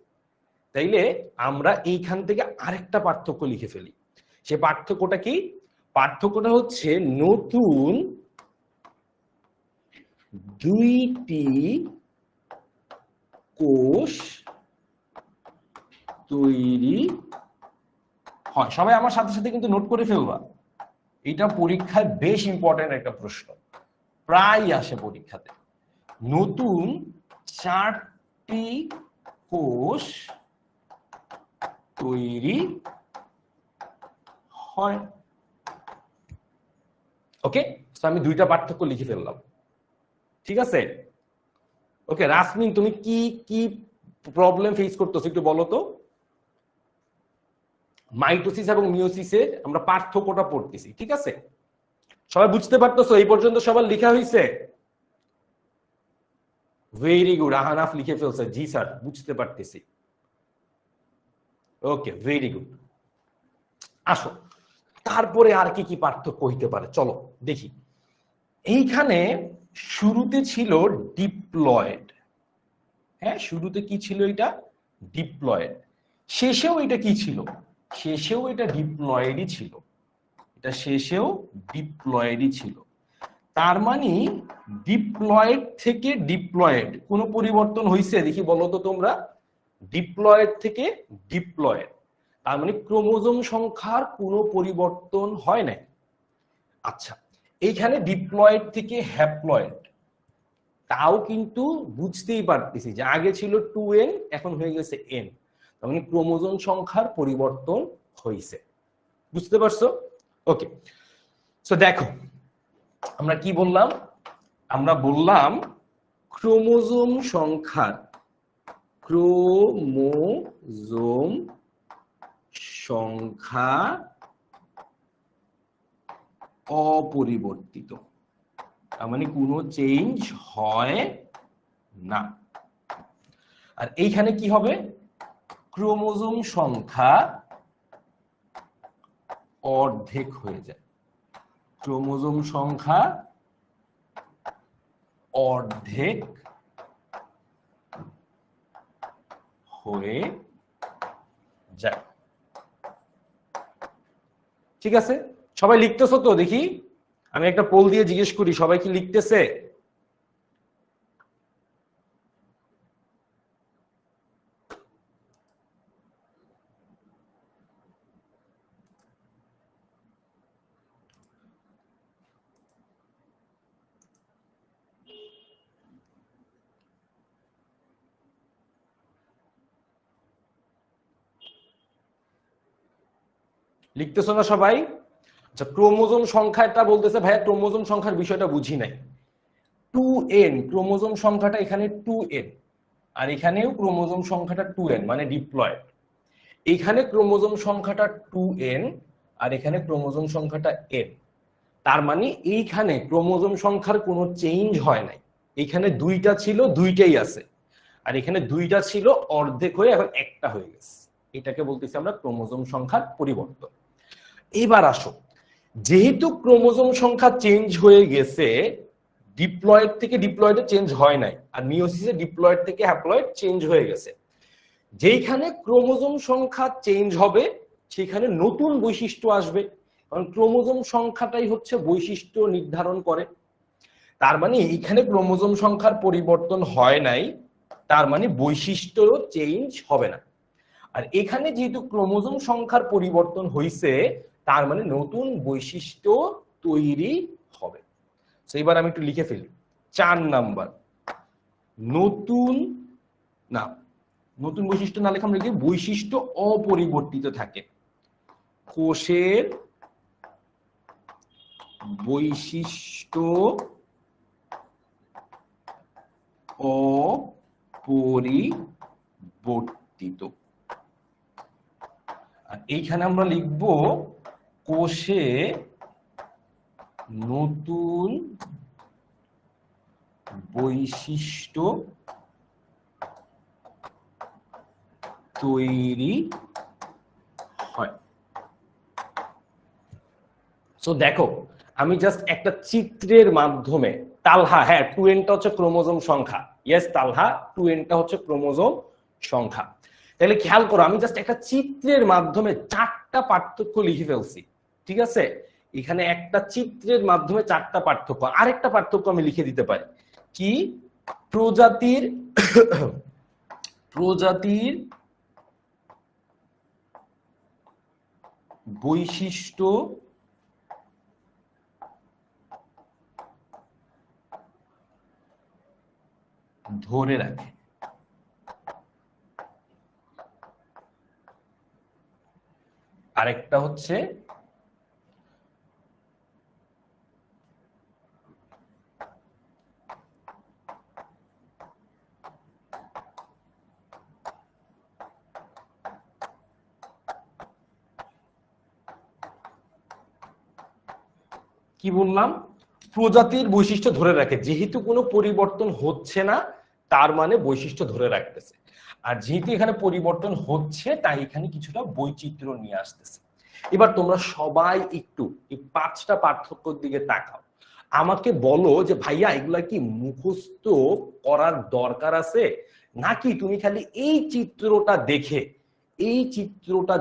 তাইলে আমরা এইখান থেকে আরেকটা পার্থক্য লিখে ফেলি। সে পার্থক্যটা কি? পার্থক্যটা হচ্ছে নতুন দুইটি কোষ তৈরি হয়। সবাই আমার সাথে সাথে কিন্তু নোট করে ফেলবা, এটা পরীক্ষায় বেশ ইম্পর্টেন্ট একটা প্রশ্ন, প্রায় আসে পরীক্ষাতে। নতুন 4টি কোষ তৈরি হয়। ওকে, তো আমি দুইটা পার্থক্য লিখে ফেললাম। ঠিক আছে, ওকে। রাসমিন, তুমি কি কি প্রবলেম ফেস করতেছো একটু বলো তো। মাইটোসিস এবং মিওসিসের আমরা পার্থক্যটা পড়তেছি, ঠিক আছে? সবাই বুঝতে পারতেছো? এই পর্যন্ত সবার লেখা হয়েছে? ভেরি গুড, আহানাফ লিখে ফেলছে, জি স্যার বুঝতে পারতেছি। ওকে, ভেরি গুড। আসো, তারপরে আর কি কি পার্থক্য হইতে পারে চলো দেখি। এইখানে শুরুতে ছিল ডিপ্লয়েড, হ্যাঁ শুরুতে কি ছিল? এটা ডিপ্লয়েড। শেষেও এটা কি ছিল? শেষেও এটা ডিপ্লয়েডই ছিল, এটা শেষেও ডিপ্লয়েডই ছিল। তার মানে ডিপ্লয়েড থেকে ডিপ্লয়েড কোনো পরিবর্তন হয়েছে দেখি বলো তো তোমরা? ডিপ্লয়েড থেকে ডিপ্লয়েড, তার মানে ক্রোমোজোম সংখ্যার কোনো পরিবর্তন হয় নাই। আচ্ছা, এইখানে ডিপ্লয়েড থেকে হ্যাপ্লয়েড, তাও কিন্তু বুঝতেই পারতেছি যে আগে ছিল 2n এখন হয়ে গেছে n, তার মানে ক্রোমোজোম সংখ্যার পরিবর্তন হয়েছে। বুঝতে পারছো? ওকে, সো দেখো আমরা কি বললাম? আমরা বললাম ক্রোমোজোম সংখ্যার, ক্রোমোজোম সংখ্যা অপরিবর্তিত, তার মানে কোনো চেঞ্জ হয় না। আর এইখানে কি হবে? ক্রোমোজোম সংখ্যা অর্ধেক হয়ে যায়, ক্রোমোজোম সংখ্যা অর্ধেক হয়ে যায়। ঠিক আছে, সবাই লিখতেছো তো? দেখি আমি একটা পোল দিয়ে জিজ্ঞেস করি, সবাই কি লিখতেছে? লিখতেছো না সবাই? আচ্ছা, ক্রোমোজোম সংখ্যাটা বলতেছে ভাইয়া ক্রোমোজোম সংখ্যার বিষয়টা বুঝি নাই। 2n ক্রোমোজোম সংখ্যাটা এখানে 2n, আর এখানেও ক্রোমোজোম সংখ্যাটা 2n মানে ডিপ্লয়েড। এখানে ক্রোমোজোম সংখ্যাটা 2n আর এখানে ক্রোমোজোম সংখ্যাটা n, তার মানে এইখানে ক্রোমোজোম সংখ্যার কোনো চেঞ্জ হয় নাই। এখানে দুইটা ছিল, দুইটাই আছে, আর এখানে দুইটা ছিল অর্ধেক হয়ে এখন একটা হয়ে গেছে। এটাকে বলতেছি আমরা ক্রোমোজোম সংখ্যার পরিবর্তন। এবার আসো, যেহেতু ক্রোমোজোম সংখ্যা চেঞ্জ হয়ে গেছে, ডিপ্লয়েড থেকে ডিপ্লয়েডে চেঞ্জ হয় নাই, আর মিওসিসে ডিপ্লয়েড থেকে হ্যাপ্লয়েড চেঞ্জ হয়ে গেছে। যেখানে ক্রোমোজোম সংখ্যা চেঞ্জ হবে সেখানে নতুন বৈশিষ্ট্য আসবে, কারণ ক্রোমোজোম সংখ্যাটাই হচ্ছে বৈশিষ্ট্য নির্ধারণ করে। তার মানে এখানে ক্রোমোজোম সংখ্যার পরিবর্তন হয় নাই, তার মানে বৈশিষ্ট্য চেঞ্জ হবে না। আর এখানে যেহেতু ক্রোমোজোম সংখ্যার পরিবর্তন হয়েছে, তার মানে নতুন বৈশিষ্ট্য তৈরি হবে। তো এবার আমি একটু লিখে ফেলি 4 নাম্বার, নতুন না, নতুন বৈশিষ্ট্য না লেখা আমরা লিখি বৈশিষ্ট্য অপরিবর্তিত থাকে। কোষের বৈশিষ্ট্য অপরিবর্তিত। আর এইখানে আমরা লিখব কোষে নতুন বৈশিষ্ট্য তৈরি হয়। সো দেখো আমি জাস্ট একটা চিত্রের মাধ্যমে, তালহা হ্যাঁ 2nটা হচ্ছে ক্রোমোজোম সংখ্যা, ইয়েস তালহা 2nটা হচ্ছে ক্রোমোজোম সংখ্যা। তাহলে খেয়াল করো আমি জাস্ট একটা চিত্রের মাধ্যমে 4টা পার্থক্য লিখে ফেলছি। ঠিক আছে, এখানে একটা চিত্রের মাধ্যমে 4টা পার্থক্য। আরেকটা পার্থক্য আমি লিখে দিতে পারি কি, প্রজাতির প্রজাতির বৈশিষ্ট্য ধরে রাখে। আরেকটা হচ্ছে কি বললাম, প্রজাতির বৈশিষ্ট্য ধরে রাখে। যেহেতু কোনো পরিবর্তন হচ্ছে না তার মানে বৈশিষ্ট্য ধরে রাখতেছে, আর যেহেতু এখানে পরিবর্তন হচ্ছে তাই এখানে কিছুটা বৈচিত্র্য নিয়ে আসতেছে। এবার তোমরা সবাই একটু এই 5টা পার্থক্যের দিকে তাকাও, আমাকে বলো যে ভাইয়া এগুলা কি মুখস্থ করার দরকার আছে, নাকি তুমি খালি এই চিত্রটা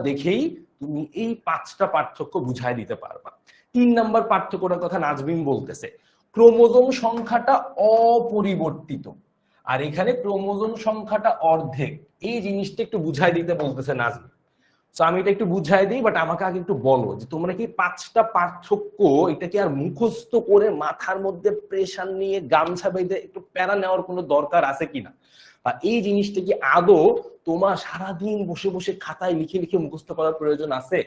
দেখেই তুমি এই 5টা পার্থক্য বুঝাই দিতে পারবা। 3 নাম্বার পার্থক্যটার কথা নাজমিন বলতেছে, ক্রোমোজোম সংখ্যাটা অপরিবর্তিত আর এখানে ক্রোমোজোম সংখ্যাটা অর্ধেক। এই জিনিসটা একটু বুঝাই দিতে বলতেছে নাজমিন। তো আমি এটা একটু বুঝাই দিই, বাট আমাকে আগে একটু বলো যে তোমরা কি 5টা পার্থক্য এটা কি আর মুখস্থ করে মাথার মধ্যে প্রেশার নিয়ে গামছা বেঁধে একটু প্যারা নেওয়ার কোনো দরকার আছে কিনা, বা এই জিনিসটা কি আদৌ তোমার সারাদিন বসে বসে খাতায় লিখে লিখে মুখস্থ করার প্রয়োজন আছে?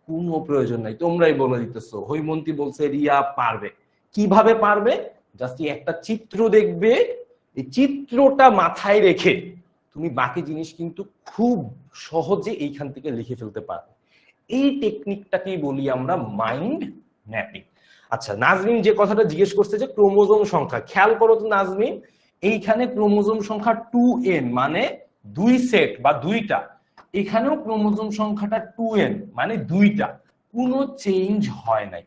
কোনো প্রয়োজন নাই, তোমরাই বলে দিতেছো। হৈমন্তী বলছে রিয়া পারবে। কিভাবে পারবে? জাস্ট একটা চিত্র দেখবে, এই চিত্রটা মাথায় রেখে তুমি বাকি জিনিস কিন্তু খুব সহজে এইখান থেকে লিখে ফেলতে পারবে। এই টেকনিকটাকেই বলি আমরা মাইন্ড ম্যাপিং। আচ্ছা, নাজমিন যে কথাটা জিজ্ঞেস করছে যে ক্রোমোজোম সংখ্যা, খেয়াল করো তো নাজমিন, এইখানে ক্রোমোজোম সংখ্যা 2n মানে 2 সেট বা 2টা, এখানেও ক্রোমোজোম সংখ্যাটা 2n মানে 2টা, কোনো চেঞ্জ হয় নাই।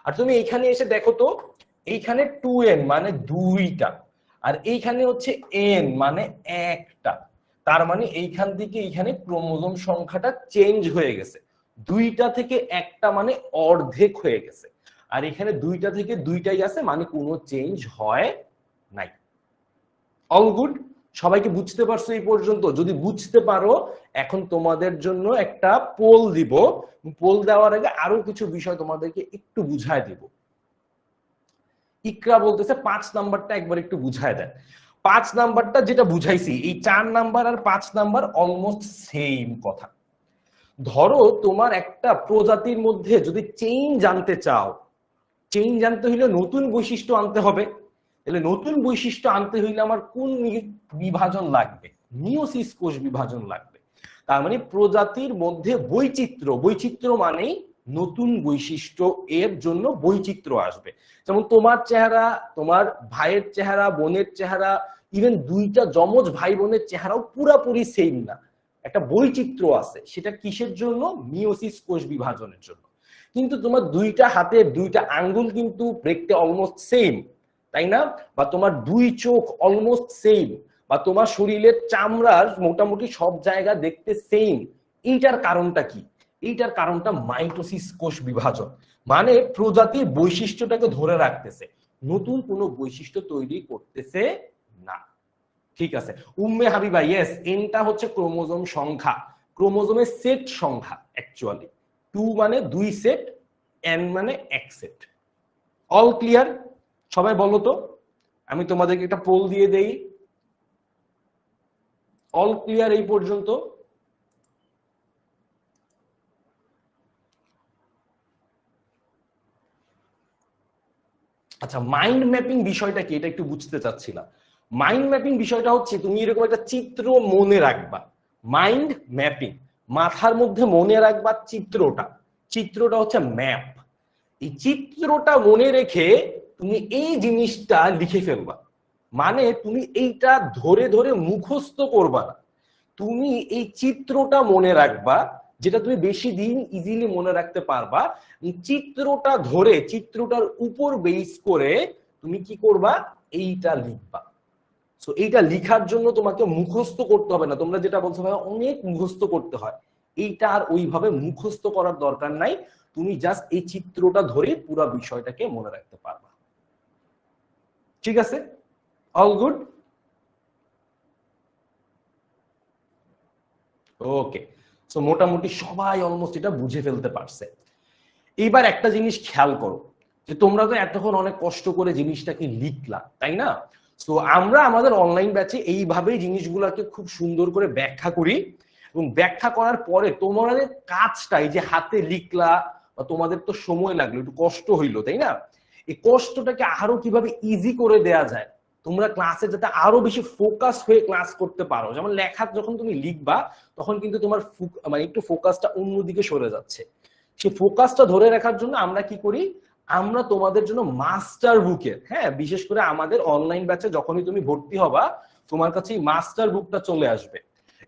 আর তুমি এইখানে এসে দেখো তো, এইখানে 2n মানে 2টা, আর এইখানে হচ্ছে n মানে 1টা, তার মানে এইখান থেকে এইখানে ক্রোমোজোম সংখ্যাটা চেঞ্জ হয়ে গেছে। 2টা থেকে 1টা মানে অর্ধেক হয়ে গেছে, আর এখানে 2টা থেকে 2টাই আছে মানে কোনো চেঞ্জ হয় নাই। All good? সবাইকে বুঝতে পারছো এই পর্যন্ত? যদি বুঝতে পারো, এখন তোমাদের জন্য একটা পোল দিব। পোল দেওয়ার আগে আরো কিছু বিষয় তোমাদেরকে একটু বুঝায় দিব। ইকরা বলতেছে 5 নাম্বারটা একবার একটু বুঝায় দেন। 5 নাম্বারটা যেটা বুঝাইছি, এই 4 নাম্বার আর 5 নাম্বার অলমোস্ট সেম কথা। ধরো তোমার একটা প্রজাতির মধ্যে যদি চেইন জানতে চাও, চেইন জানতে হইলে নতুন বৈশিষ্ট্য আনতে হবে। তাহলে নতুন বৈশিষ্ট্য আনতে হইলে আমার কোন বিভাজন লাগবে? মিওসিস কোষ বিভাজন লাগবে। তার মানে প্রজাতির মধ্যে বৈচিত্র্য মানেই নতুন বৈশিষ্ট্য, এর জন্য বৈচিত্র্য আসবে। যেমন তোমার চেহারা, তোমার ভাইয়ের চেহারা, বোনের চেহারা, ইভেন 2টা যমজ ভাই বোনের চেহারাও পুরাপুরি সেম না, একটা বৈচিত্র্য আছে। সেটা কিসের জন্য? মিওসিস কোষ বিভাজনের জন্য। কিন্তু তোমার 2টা হাতের 2টা আঙ্গুল কিন্তু দেখতে অলমোস্ট সেম, তাই না? বা তোমার 2 চোখ অলমোস্ট সেম, বা তোমার শরীরের চামড়ার মোটামুটি সব জায়গা দেখতে সেম। এইটার কারণটা কি? এইটার কারণটা মাইটোসিস কোষ বিভাজন, মানে প্রজাতির বৈশিষ্ট্যটাকে ধরে রাখতেছে, নতুন কোনো বৈশিষ্ট্য তৈরি করতেছে না। ঠিক আছে উম্মে হাবিবা, ইয়েস, এনটা হচ্ছে ক্রোমোজোম সংখ্যা, ক্রোমোজোমের সেট সংখ্যা অ্যাকচুয়ালি। 2 মানে 2 সেট, n মানে 1 সেট। All clear? সবাই বলো তো, আমি তোমাদেরকে একটা পোল দিয়ে দেই। অল ক্লিয়ার এই পর্যন্ত? আচ্ছা, মাইন্ড ম্যাপিং বিষয়টা কি এটা একটু বুঝতে চাচ্ছিলাম। মাইন্ড ম্যাপিং বিষয়টা হচ্ছে তুমি এরকম একটা চিত্র মনে রাখবা। মাইন্ড ম্যাপিং, মাথার মধ্যে মনে রাখবা চিত্রটা হচ্ছে ম্যাপ। এই চিত্রটা মনে রেখে তুমি এই জিনিসটা লিখে ফেলবা। মানে তুমি এইটা ধরে ধরে মুখস্থ করবা না, তুমি এই চিত্রটা মনে রাখবা, যেটা তুমি বেশি দিন ইজিলি মনে রাখতে পারবা। চিত্রটা ধরে চিত্রটার উপর বেস করে তুমি কি করবা? এইটা লিখবা। সো এইটা লিখার জন্য তোমাকে মুখস্থ করতে হবে না। তোমরা যেটা বলছো ভাই অনেক মুখস্থ করতে হয়, এইটা আর ওইভাবে মুখস্থ করার দরকার নাই। তুমি জাস্ট এই চিত্রটা ধরে পুরো বিষয়টাকে মনে রাখতে পারবা। ঠিক আছে? All good? ওকে, সো মোটামুটি সবাই অলমোস্ট এটা বুঝে ফেলতে পারছে। এইবার একটা জিনিস খেয়াল করো, যে তোমরা তো এতক্ষণ অনেক কষ্ট করে জিনিসটাকে লিখলা, তাই না? তো আমরা আমাদের অনলাইন ব্যাচে এইভাবেই জিনিসগুলোকে খুব সুন্দর করে ব্যাখ্যা করি, এবং ব্যাখ্যা করার পরে তোমাদের কাজটা, এই যে হাতে লিখলা বা তোমাদের তো সময় লাগলো, একটু কষ্ট হইলো, তাই না? এই কষ্টটাকে আরো কিভাবে ইজি করে দেয়া যায়, তোমরা ক্লাসে যাতে আরো বেশি ফোকাস হয়ে ক্লাস করতে পারো। যেমন লেখা যখন তুমি লিখবা তখন কিন্তু তোমার মানে একটু ফোকাসটা অন্যদিকে সরে যাচ্ছে, সেই ফোকাসটা ধরে রাখার জন্য আমরা কি করি, আমরা তোমাদের জন্য মাস্টার বুকের, হ্যাঁ, বিশেষ করে আমাদের অনলাইন ব্যাচে যখনই তুমি ভর্তি হবা তোমার কাছে এই মাস্টার বুকটা চলে আসবে।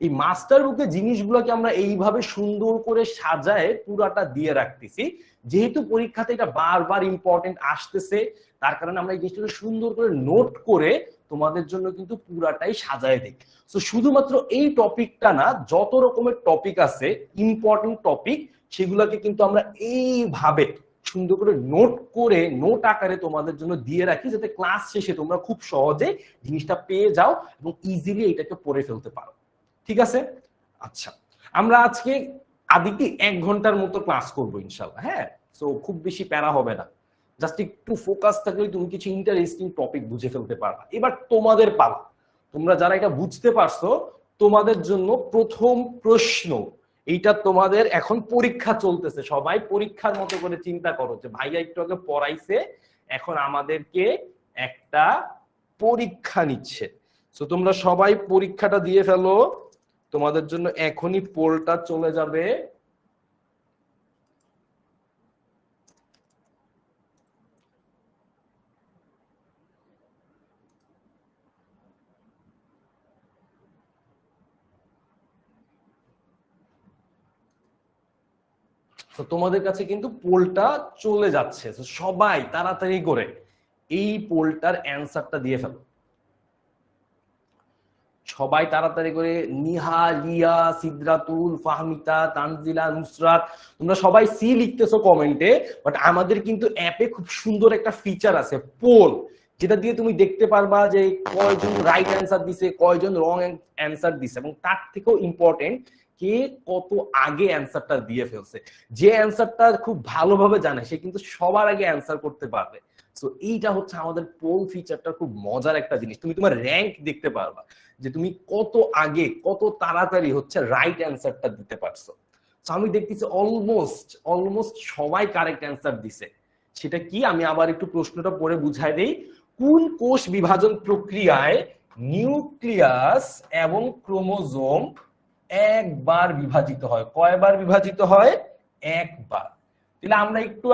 এই মাস্টার বুকে জিনিসগুলোকে আমরা এইভাবে সুন্দর করে সাজায় পুরাটা দিয়ে রাখতেছি, যেহেতু পরীক্ষাতে এটা বারবার ইম্পর্টেন্ট আসতেছে তার কারণে আমরা এই জিনিসটাকে সুন্দর করে নোট করে তোমাদের জন্য কিন্তু পুরাটাই সাজায় দিই। তো শুধুমাত্র এই টপিকটা না, যত রকমের টপিক আছে ইম্পর্টেন্ট টপিক সেগুলোকে কিন্তু আমরা এইভাবে সুন্দর করে নোট করে নোট আকারে তোমাদের জন্য দিয়ে রাখি, যাতে ক্লাস শেষে তোমরা খুব সহজে জিনিসটা পেয়ে যাও এবং ইজিলি এটাকে পড়ে ফেলতে পারো। ঠিক আছে? আচ্ছা, আমরা আজকে আদিকে 1 ঘন্টার মতো ক্লাস করবো ইনশাল্লাহ। হ্যাঁ, তো খুব বেশি প্যারা হবে না, জাস্ট একটু ফোকাস থাকলে তুমি কিছু ইন্টারেস্টিং টপিক বুঝে ফেলতে পারবা। এবার তোমাদের পালা, তোমরা যারা এটা বুঝতে পারছো তোমাদের জন্য প্রথম প্রশ্ন। এইটা তোমাদের এখন পরীক্ষা চলতেছে, সবাই পরীক্ষার মতো করে চিন্তা করো যে ভাইয়া একটু আগে পড়াইছে, এখন আমাদেরকে একটা পরীক্ষা নিচ্ছে। তো তোমরা সবাই পরীক্ষাটা দিয়ে ফেলো, তোমাদের জন্য এখনই পোলটা চলে যাবে। তো তোমাদের কাছে কিন্তু পোলটা চলে যাচ্ছে, সবাই তাড়াতাড়ি করে এই পোলটার অ্যান্সারটা দিয়ে ফেলো। সবাই তাড়াতাড়ি করে, নিহা, লিয়া, সিদ্রাতুল, ফাহমিতা, তানজিলা, নুসরাত, তোমরা সবাই সি লিখতেছো কমেন্টে, বাট আমাদের কিন্তু অ্যাপে খুব সুন্দর একটা ফিচার আছে পোল, যেটা দিয়ে তুমি দেখতে পারবা যে কয়জন রাইট অ্যান্সার দিছে, কয়জন রং অ্যান্সার দিছে, এবং তার থেকেও ইম্পর্টেন্ট কে কত আগে অ্যান্সারটা দিয়ে ফেলছে। যে অ্যান্সারটা খুব ভালোভাবে জানে সে কিন্তু সবার আগে অ্যান্সার করতে পারবে। সো এইটা হচ্ছে আমাদের পোল ফিচারটা, খুব মজার একটা জিনিস। তুমি তোমার র্যাঙ্ক দেখতে পারবা যে তুমি কত আগে কত তাড়াতাড়ি হচ্ছে রাইট অ্যান্সারটা দিতে পারছো। আমি দেখতেছি অলমোস্ট সবাই কারেক্ট অ্যান্সার দিছে। সেটা কি, আমি আবার একটু প্রশ্নটা পড়ে বুঝাই দেই। কোন কোষ বিভাজন প্রক্রিয়ায় নিউক্লিয়াস এবং ক্রোমোজোম একবার বিভাজিত হয়? কয়বার বিভাজিত হয়? একবার। তাহলে আমরা একটু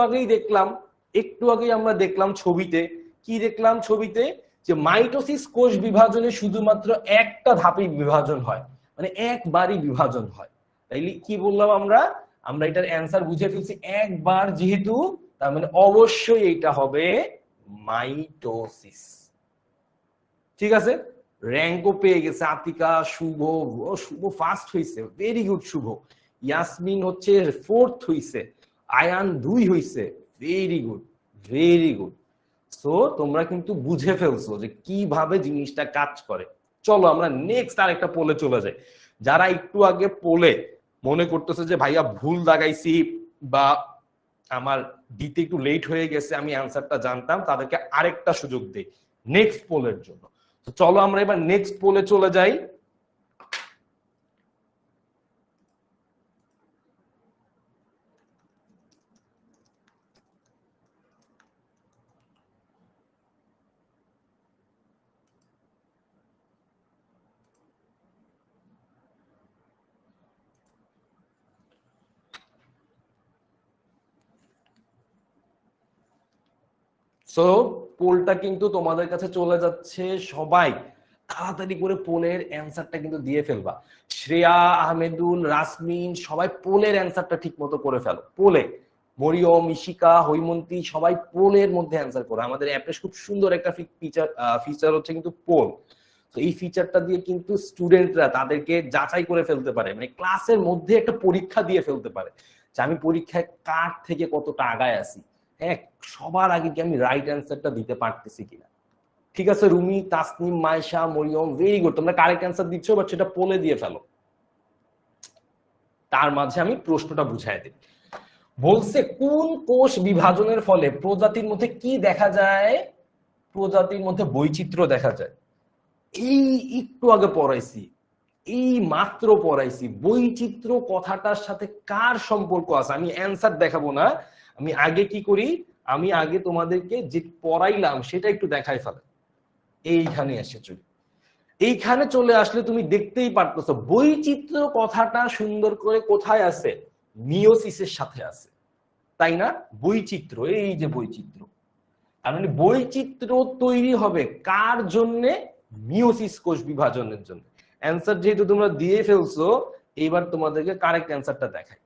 আগেই আমরা দেখলাম ছবিতে, কি দেখলাম ছবিতে, যে মাইটোসিস কোষ বিভাজনে শুধুমাত্র একটা ধাপেই বিভাজন হয়, মানে একবারই বিভাজন হয়। তাইলে কি বললাম আমরা এটার অ্যান্সার বুঝে ফেলছি একবার যেহেতু, তার মানে অবশ্যই এইটা হবে মাইটোসিস। ঠিক আছে, র্যাঙ্কও পেয়ে গেছে আতিকা, শুভ ফার্স্ট হইছে, ভেরি গুড শুভ। ইয়াসমিন হচ্ছে 4th হইছে, আয়ান 2 হইছে, ভেরি গুড। সো তোমরা কিন্তু বুঝে ফেলছো যে কিভাবে জিনিসটা কাজ করে। চলো আমরা নেক্সট আরেকটা পোলে চলে যাই। যারা একটু আগে পোলে মনে করতেছে যে ভাইয়া ভুল দাগাইছি বা আমার দিতে একটু লেট হয়ে গেছে, আমি অ্যান্সারটা জানতাম, তাদেরকে আরেকটা সুযোগ দেই নেক্সট পোলের জন্য। তো চলো আমরা এবার নেক্সট পোলে চলে যাই। সো পোলটা কিন্তু তোমাদের কাছে চলে যাচ্ছে, সবাই তাড়াতাড়ি করে পোলের অ্যান্সারটা কিন্তু দিয়ে ফেলবা। শ্রেয়া, আহমেদুল, রাসমিন সবাই পোলের অ্যান্সারটা ঠিক মতো করে ফেলো। পোলে মরিয়ম, ইশিকা, হৈমন্তী সবাই পোলের মধ্যে অ্যান্সার করো। আমাদের অ্যাপে খুব সুন্দর একটা ফিচার হচ্ছে কিন্তু পোল। তো এই ফিচারটা দিয়ে কিন্তু স্টুডেন্টরা তাদেরকে যাচাই করে ফেলতে পারে, মানে ক্লাসের মধ্যে একটা পরীক্ষা দিয়ে ফেলতে পারে যে আমি পরীক্ষায় কার থেকে কতটা আগায় আছি, হ্যাঁ, সবার আগে কি আমি রাইট অ্যান্সারটা দিতে পারতেছি কিনা। ঠিক আছে, রুমি, তাসনিম, মাইশা, মরিয়ম, ভেরি গুড, তোমরা কারেক্ট অ্যান্সার দিচ্ছ, বাট সেটা পোলে দিয়ে ফেলো। তার মাঝে আমি প্রশ্নটা বুঝাই দিই। বলছে কোন কোষ বিভাজনের ফলে প্রজাতির মধ্যে কি দেখা যায়? প্রজাতির মধ্যে বৈচিত্র্য দেখা যায়। এই একটু আগে পড়াইছি, এই মাত্র পড়াইছি, বৈচিত্র্য কথাটার সাথে কার সম্পর্ক আছে? আমি অ্যান্সার দেখাবো না, আমি আগে কি করি, আমি আগে তোমাদেরকে যে পড়াইলাম সেটা একটু দেখাই ফেলে। এইখানে চলে আসলে তুমি দেখতেই পারতেছো বৈচিত্র্য কথাটা সুন্দর করে কোথায় আছে? মিওসিসের সাথে আছে। তাই না? বৈচিত্র্য, এই যে বৈচিত্র্য, তার মানে বৈচিত্র্য তৈরি হবে কার জন্য? মিওসিস কোষ বিভাজনের জন্য। অ্যান্সার যেহেতু তোমরা দিয়ে ফেলছো, এইবার তোমাদেরকে কারেক্ট অ্যান্সারটা দেখাই।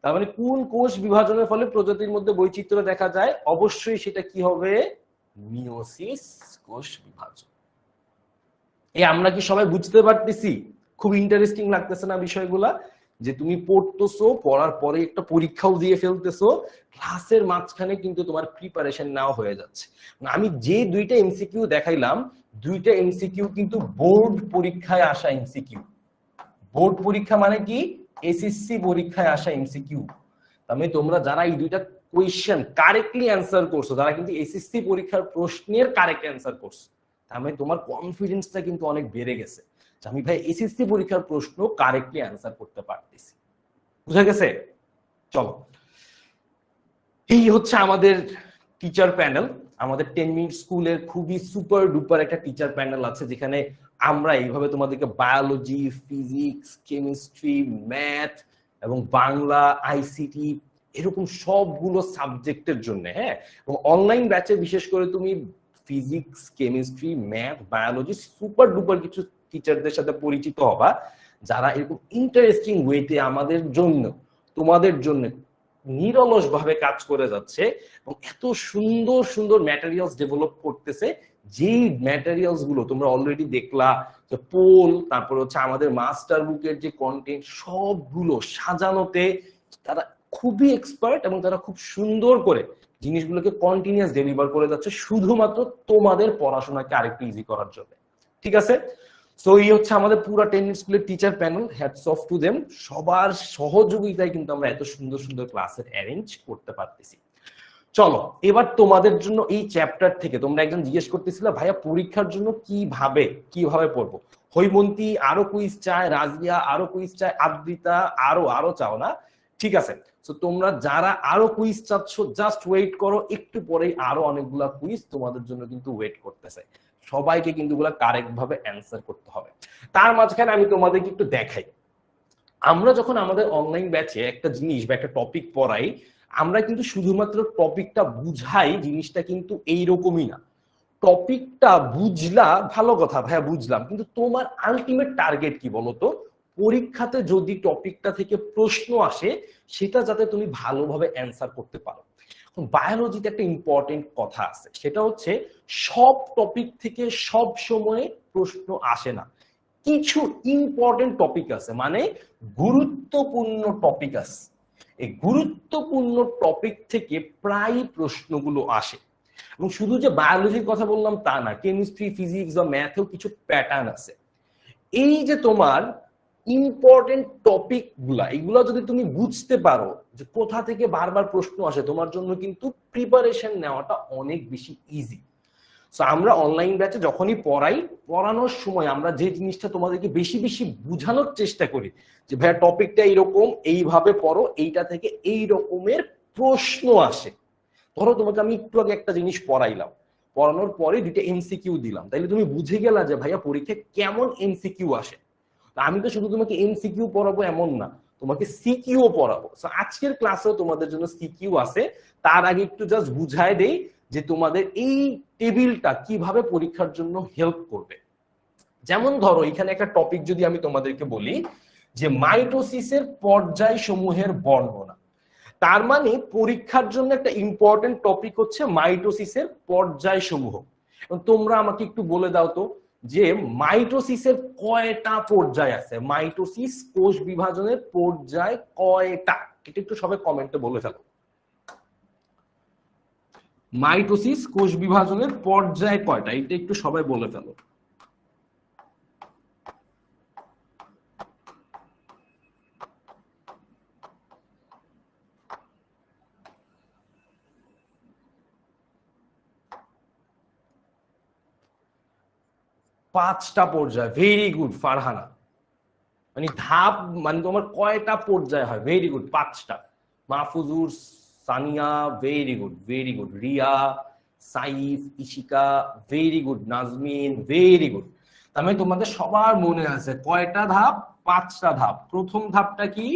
তার মানে কোন কোষ বিভাজনের ফলে প্রজাতির মধ্যে বৈচিত্র্য দেখা যায়? অবশ্যই সেটা কি হবে? মিওসিস কোষ বিভাজন। আমরা কি সবাই বুঝতে পারতেছি? খুব ইন্টারেস্টিং লাগতেছে না বিষয়গুলা? যে তুমি পড়তেছো, পড়ার পরে একটা পরীক্ষাও দিয়ে ফেলতেছো, ক্লাসের মাঝখানে কিন্তু তোমার প্রিপারেশন নেওয়া হয়ে যাচ্ছে। আমি যে দুইটা এমসিকিউ দেখাইলাম, দুইটা এমসিকিউ কিন্তু বোর্ড পরীক্ষায় আসা এমসিকিউ। বোর্ড পরীক্ষা মানে কি? এসএসসি পরীক্ষায় আসা এমসিকিউ। তার মানে তোমরা যারা এই দুইটা কোয়েশ্চেন কারেক্টলি অ্যান্সার করছো, যারা কিন্তু এসএসসি পরীক্ষার প্রশ্নের কারেক্ট অ্যান্সার করছো, তার মানে তোমার কনফিডেন্সটা কিন্তু অনেক বেড়ে গেছে। আমি ভাই এসএসসি পরীক্ষার প্রশ্ন কারেক্টলি অ্যান্সার করতে পারতেছি। বুঝা গেছে? চলো, এই হচ্ছে আমাদের টিচার প্যানেল। আমাদের 10 মিনিট স্কুলের খুবই সুপার ডুপার একটা টিচার প্যানেল আছে, যেখানে আমরা এইভাবে তোমাদেরকে বায়োলজি, ফিজিক্স, কেমিস্ট্রি, ম্যাথ এবং বাংলা, আইসিটি এরকম সবগুলো সাবজেক্টের জন্য, হ্যাঁ, এবং অনলাইন ব্যাচে বিশেষ করে তুমি physics, chemistry, math, biology super duper কিছু টিচারদের সাথে পরিচিত হবা, যারা এরকম ইন্টারেস্টিং ওয়েতে আমাদের জন্য, তোমাদের জন্য নিরলস ভাবে কাজ করে যাচ্ছে এবং এত সুন্দর সুন্দর ম্যাটেরিয়ালস ডেভেলপ করতেছে, যেই ম্যাটেরিয়ালস গুলো তোমরা অলরেডি দেখলা, যে পোল, তারপর হচ্ছে আমাদের মাস্টার বুকের যে কন্টেন্ট, সবগুলো সাজানোতে তারা খুবই এক্সপার্ট এবং তারা খুব সুন্দর করে জিনিসগুলোকে কন্টিনিউয়াস ডেলিভার করে যাচ্ছে, শুধুমাত্র তোমাদের পড়াশোনাকে আরেকটু ইজি করার জন্য। ঠিক আছে? সো এই হচ্ছে আমাদের পুরো 10 মিনিট স্কুলের teacher panel. Hats off to them. সবার সহযোগিতায় কিন্তু আমরা এত সুন্দর সুন্দর ক্লাসের অ্যারেঞ্জ করতে পারতেছি। চলো, এবার তোমাদের জন্য এই চ্যাপ্টার থেকে তোমরা একজন জিজ্ঞেস করতেছিলে, ভাইয়া পরীক্ষার জন্য কিভাবে পড়বো? হৈমন্তী আরো কুইজ চায়, রাজিয়া আরো কুইজ চায়, আদ্রিতা আরো চাও না? ঠিক আছে, তো তোমরা যারা আরো কুইজ চাচ্ছ জাস্ট ওয়েট করো, একটু পরেই আরো অনেকগুলা কুইজ তোমাদের জন্য কিন্তু ওয়েট করতেছে। সবাইকে কিন্তু এগুলা কারেক্ট ভাবে অ্যান্সার করতে হবে। তার মাঝখানে আমি তোমাদেরকে একটু দেখাই, আমরা যখন আমাদের অনলাইন ব্যাচে একটা জিনিস বা একটা টপিক পড়াই, আমরা কিন্তু শুধুমাত্র টপিকটা বুঝাই, জিনিসটা কিন্তু এইরকমই না। টপিকটা বুঝলা, ভালো কথা ভাইয়া বুঝলাম, কিন্তু তোমার আলটিমেট টার্গেট কি বলতো? পরীক্ষাতে যদি টপিকটা থেকে প্রশ্ন আসে, সেটা যাতে তুমি ভালোভাবে অ্যান্সার করতে পারো। বায়োলজিতে একটা ইম্পর্টেন্ট কথা আছে, সেটা হচ্ছে সব টপিক থেকে সব সময় প্রশ্ন আসে না। কিছু ইম্পর্টেন্ট টপিক আছে, মানে গুরুত্বপূর্ণ টপিক আছে, এই গুরুত্বপূর্ণ টপিক থেকে প্রায় প্রশ্নগুলো আসে। এবং শুধু যে বায়োলজির কথা বললাম তা না, কেমিস্ট্রি, ফিজিক্স বা ম্যাথেও কিছু প্যাটার্ন আছে। এই যে তোমার ইম্পর্টেন্ট টপিক গুলা, এগুলা যদি তুমি বুঝতে পারো যে কোথা থেকে বারবার প্রশ্ন আসে, তোমার জন্য কিন্তু প্রিপারেশন নেওয়াটা অনেক বেশি ইজি। সো আমরা অনলাইন ব্যাচে যখনই পড়াই, পড়ানোর সময় আমরা যে জিনিসটা তোমাদেরকে বেশি বেশি বোঝানোর চেষ্টা করি, যে ভাইয়া টপিকটা এইরকম, এইভাবে পড়ো, এইটা থেকে এই রকমের প্রশ্ন আসে। ধরো তোমাকে আমি একটু আগে একটা জিনিস পড়াইলাম, পড়ানোর পরে দুইটা এমসিকিউ দিলাম, তাইলে তুমি বুঝে গেলা যে ভাইয়া পরীক্ষায় কেমন এমসিকিউ আসে। আমি তো শুধু তোমাকে এমসিকিউ পড়াবো এমন না, তোমাকে সিকিউ পড়াবো। সো আজকের ক্লাসেও তোমাদের জন্য সিকিউ আছে। তার আগে একটু জাস্ট বুঝায় দেই যে তোমাদের এই টেবিলটা কিভাবে পরীক্ষার জন্য হেল্প করবে। যেমন ধরো এখানে একটা টপিক যদি আমি তোমাদেরকে বলি যে মাইটোসিসের পর্যায় সমূহের বর্ণনা, তার মানে পরীক্ষার জন্য একটা ইম্পর্টেন্ট টপিক হচ্ছে মাইটোসিসের পর্যায় সমূহ। তোমরা আমাকে একটু বলে দাও তো যে মাইটোসিসের কয়টা পর্যায় আছে? মাইটোসিস কোষ বিভাজনের পর্যায় কয়টা? এটা একটু সবাই কমেন্টে বলে ফেলো। মাইটোসিস কোষ বিভাজনের পর্যায় কয়টা, এটা একটু সবাই বলে ফেলো। পাঁচটা পর্যায়। Very good Farhana. মানে ধাপ, মানে তোমার কয়টা পর্যায় হয়? ভেরি গুড, পাঁচটা। Mahfuzur, Sania, very good very good. Riya, Saif, Ishika, very good. Nazmin, very good. তার মানে তোমাদের সবার মনে আছে কয়টা ধাপ? পাঁচটা ধাপ। প্রথম ধাপটা কি?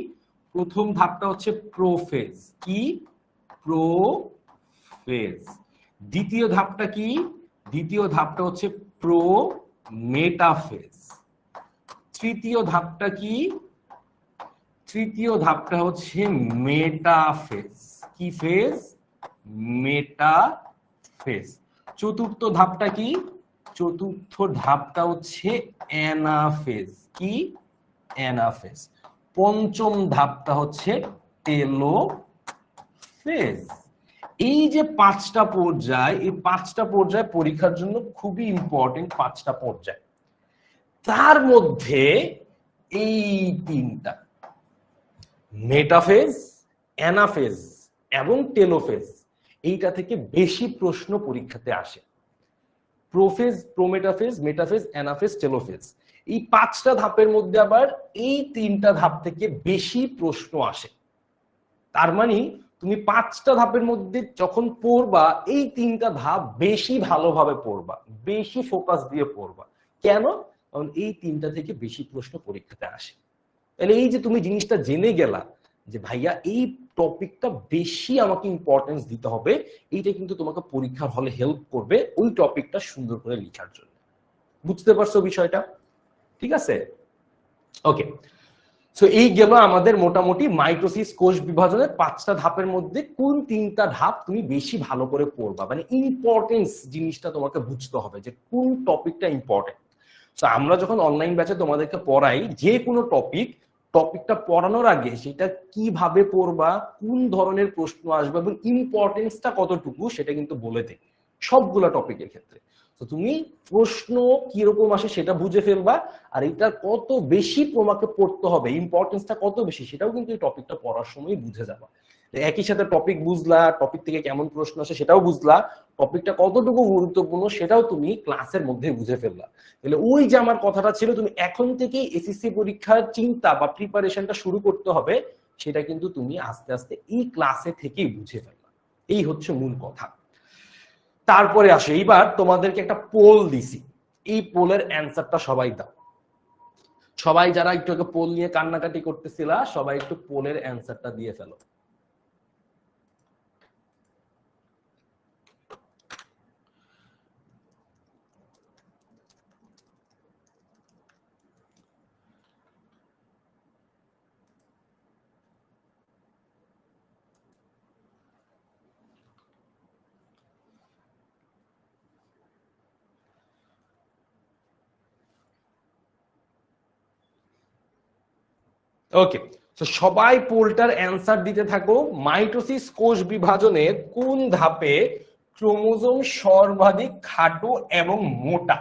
প্রথম ধাপটা হচ্ছে প্রোফেজ। কি? প্রোফেজ। দ্বিতীয় ধাপটা কি? দ্বিতীয় ধাপটা হচ্ছে প্রোমেটাফেজ। তৃতীয় ধাপটা কি? তৃতীয় ধাপটা হচ্ছে মেটাফেজ। কি ফেজ? মেটাফেজ। চতুর্থ ধাপটা কি? চতুর্থ ধাপটা হচ্ছে অ্যানাফেজ। কি? অ্যানাফেজ। পঞ্চম ধাপটা হচ্ছে টেলোফেজ। এই যে পাঁচটা পর্যায়, এই পাঁচটা পর্যায় পরীক্ষার জন্য খুবই ইম্পর্টেন্ট পাঁচটা পর্যায়। তার মধ্যে এই তিনটা মেটাফেজ, অ্যানাফেজ এবং টেলোফেজ, এইটা থেকে বেশি প্রশ্ন পরীক্ষাতে আসে। Prophase, prometaphase, metaphase, anaphase, telophase, এই পাঁচটা ধাপের মধ্যে আবার এই তিনটা ধাপ থেকে বেশি প্রশ্ন আসে। তার মানে তুমি পাঁচটা ধাপের মধ্যে যখন পড়বা, এই তিনটা ধাপ বেশি ভালোভাবে পড়বা, বেশি ফোকাস দিয়ে পড়বা। কেন? কারণ এই তিনটা থেকে বেশি প্রশ্ন পরীক্ষাতে আসে। তাহলে এই যে তুমি জিনিসটা জেনে গেলা যে ভাইয়া এই টপিকটা বেশি আমাকে ইম্পর্টেন্স দিতে হবে, এইটা কিন্তু তোমাকে পরীক্ষার হলে হেল্প করবে ওই টপিকটা সুন্দর করে লেখার জন্য। বুঝতে পারছো বিষয়টা? ঠিক আছে, ওকে। সো এই গেল আমাদের মোটামুটি মাইটোসিস কোষ বিভাজনের পাঁচটা ধাপের মধ্যে কোন তিনটা ধাপ তুমি বেশি ভালো করে পড়বা, মানে ইম্পর্টেন্স জিনিসটা তোমাকে বুঝতে হবে যে কোন টপিকটা ইম্পর্টেন্ট। তো আমরা যখন অনলাইন ব্যাচে তোমাদেরকে পড়াই যে কোনো টপিকটা পড়ানোর আগে সেটা কিভাবে পড়বা, কোন ধরনের প্রশ্ন আসবে এবং ইম্পর্টেন্সটা কতটুকু সেটা কিন্তু বলে দেয় সবগুলা টপিকের ক্ষেত্রে। তো তুমি প্রশ্ন কিরকম আসে সেটা বুঝে ফেলবা, আর এটা কত বেশি তোমাকে পড়তে হবে, ইম্পর্টেন্সটা কত বেশি সেটাও কিন্তু এই টপিকটা পড়ার সময় বুঝে যাবা। একই সাথে টপিক বুঝলা, টপিক থেকে কেমন প্রশ্ন আসে সেটাও বুঝলা, টপিকটা কতটুকু গুরুত্বপূর্ণ সেটাও তুমি ক্লাসের মধ্যে বুঝে ফেললা। তাহলে ওই যে আমার কথাটা ছিল তুমি এখন থেকেই এসএসসি পরীক্ষার চিন্তা বা প্রিপারেশনটা শুরু করতে হবে, সেটা কিন্তু তুমি আস্তে আস্তে এই ক্লাসে থেকেই বুঝে ফেললা। এই হচ্ছে মূল কথা। তারপরে আসে এইবার তোমাদেরকে একটা পোল দিছি, এই পোলের অ্যান্সারটা সবাই দাও। সবাই যারা একটু আগে পোল নিয়ে কান্নাকাটি করতেছিলা, সবাই একটু পোলের অ্যান্সারটা দিয়ে ফেলো। ওকে, তো সবাই পোলটার অ্যান্সার দিতে থাকো। মাইটোসিস কোষ বিভাজনের কোন ধাপে ক্রোমোজোম সর্বাধিক খাটো এবং মোটা?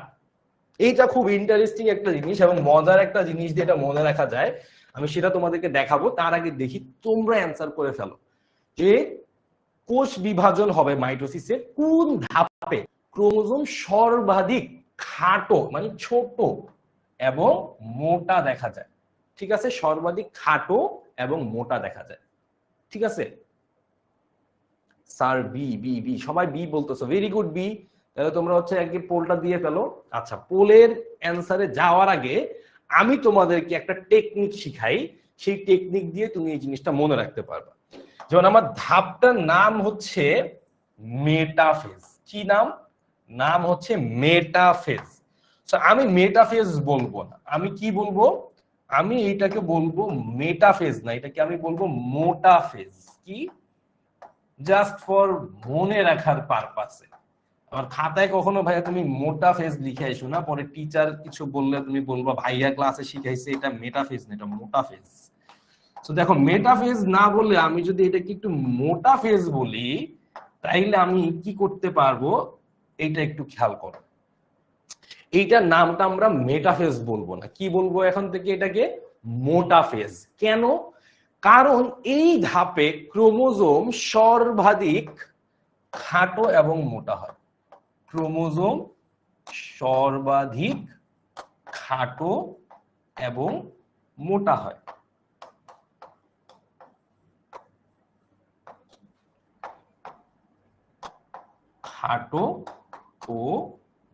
এইটা খুব ইন্টারেস্টিং একটা জিনিস এবং মজার একটা জিনিস, যেটা মনে রাখা যায়, আমি সেটা তোমাদেরকে দেখাবো। তার আগে দেখি তোমরা অ্যান্সার করে ফেলো যে কোষ বিভাজন হবে মাইটোসিসে কোন ধাপে ক্রোমোজোম সর্বাধিক খাটো মানে ছোট এবং মোটা দেখা যায়। ঠিক আছে, সর্বাধিক খাটো এবং মোটা দেখা যায়। ঠিক আছে স্যার, বি বি বি, সবাই বি বলতেছো, ভেরি গুড বি। তাহলে তোমরা হচ্ছে একই পোলটা দিয়ে ফেলো। আচ্ছা, পোলের অ্যান্সারে যাওয়ার আগে আমি তোমাদেরকে একটা টেকনিক শিখাই, সেই টেকনিক দিয়ে তুমি এই জিনিসটা মনে রাখতে পারবা। যেমন আমার ধাপটার নাম হচ্ছে মেটাফেজ। কি নাম? নাম হচ্ছে মেটাফেজ। আমি মেটাফেজ বলবো না, আমি কি বলবো? আমি এইটাকে বলবো মেটাফেজ না, এটাকে আমি বলবো মোটাফেজ। কি? জাস্ট ফর মনে রাখার পারপাসে। আমার খাতায় কখনো ভাইয়া তুমি মোটাফেজ লিখে আইসো না, পরে টিচার কিছু বললে তুমি বলবা ভাইয়া ক্লাসে শিখাইছে এটা মেটাফেজ না, এটা মোটাফেজ। তো দেখো, মেটাফেজ না বলে আমি যদি এটাকে একটু মোটাফেজ বলি, তাইলে আমি কি করতে পারবো এইটা একটু খেয়াল করো। এইটার নামটা আমরা মেটাফেজ বলবো না, কি বলবো এখন থেকে? এটাকে মোটাফেজ। কেন? কারণ এই ধাপে ক্রোমোজোম সর্বাধিক খাটো এবং মোটা হয়। ক্রোমোজোম সর্বাধিক খাটো এবং মোটা হয়। খাটো ও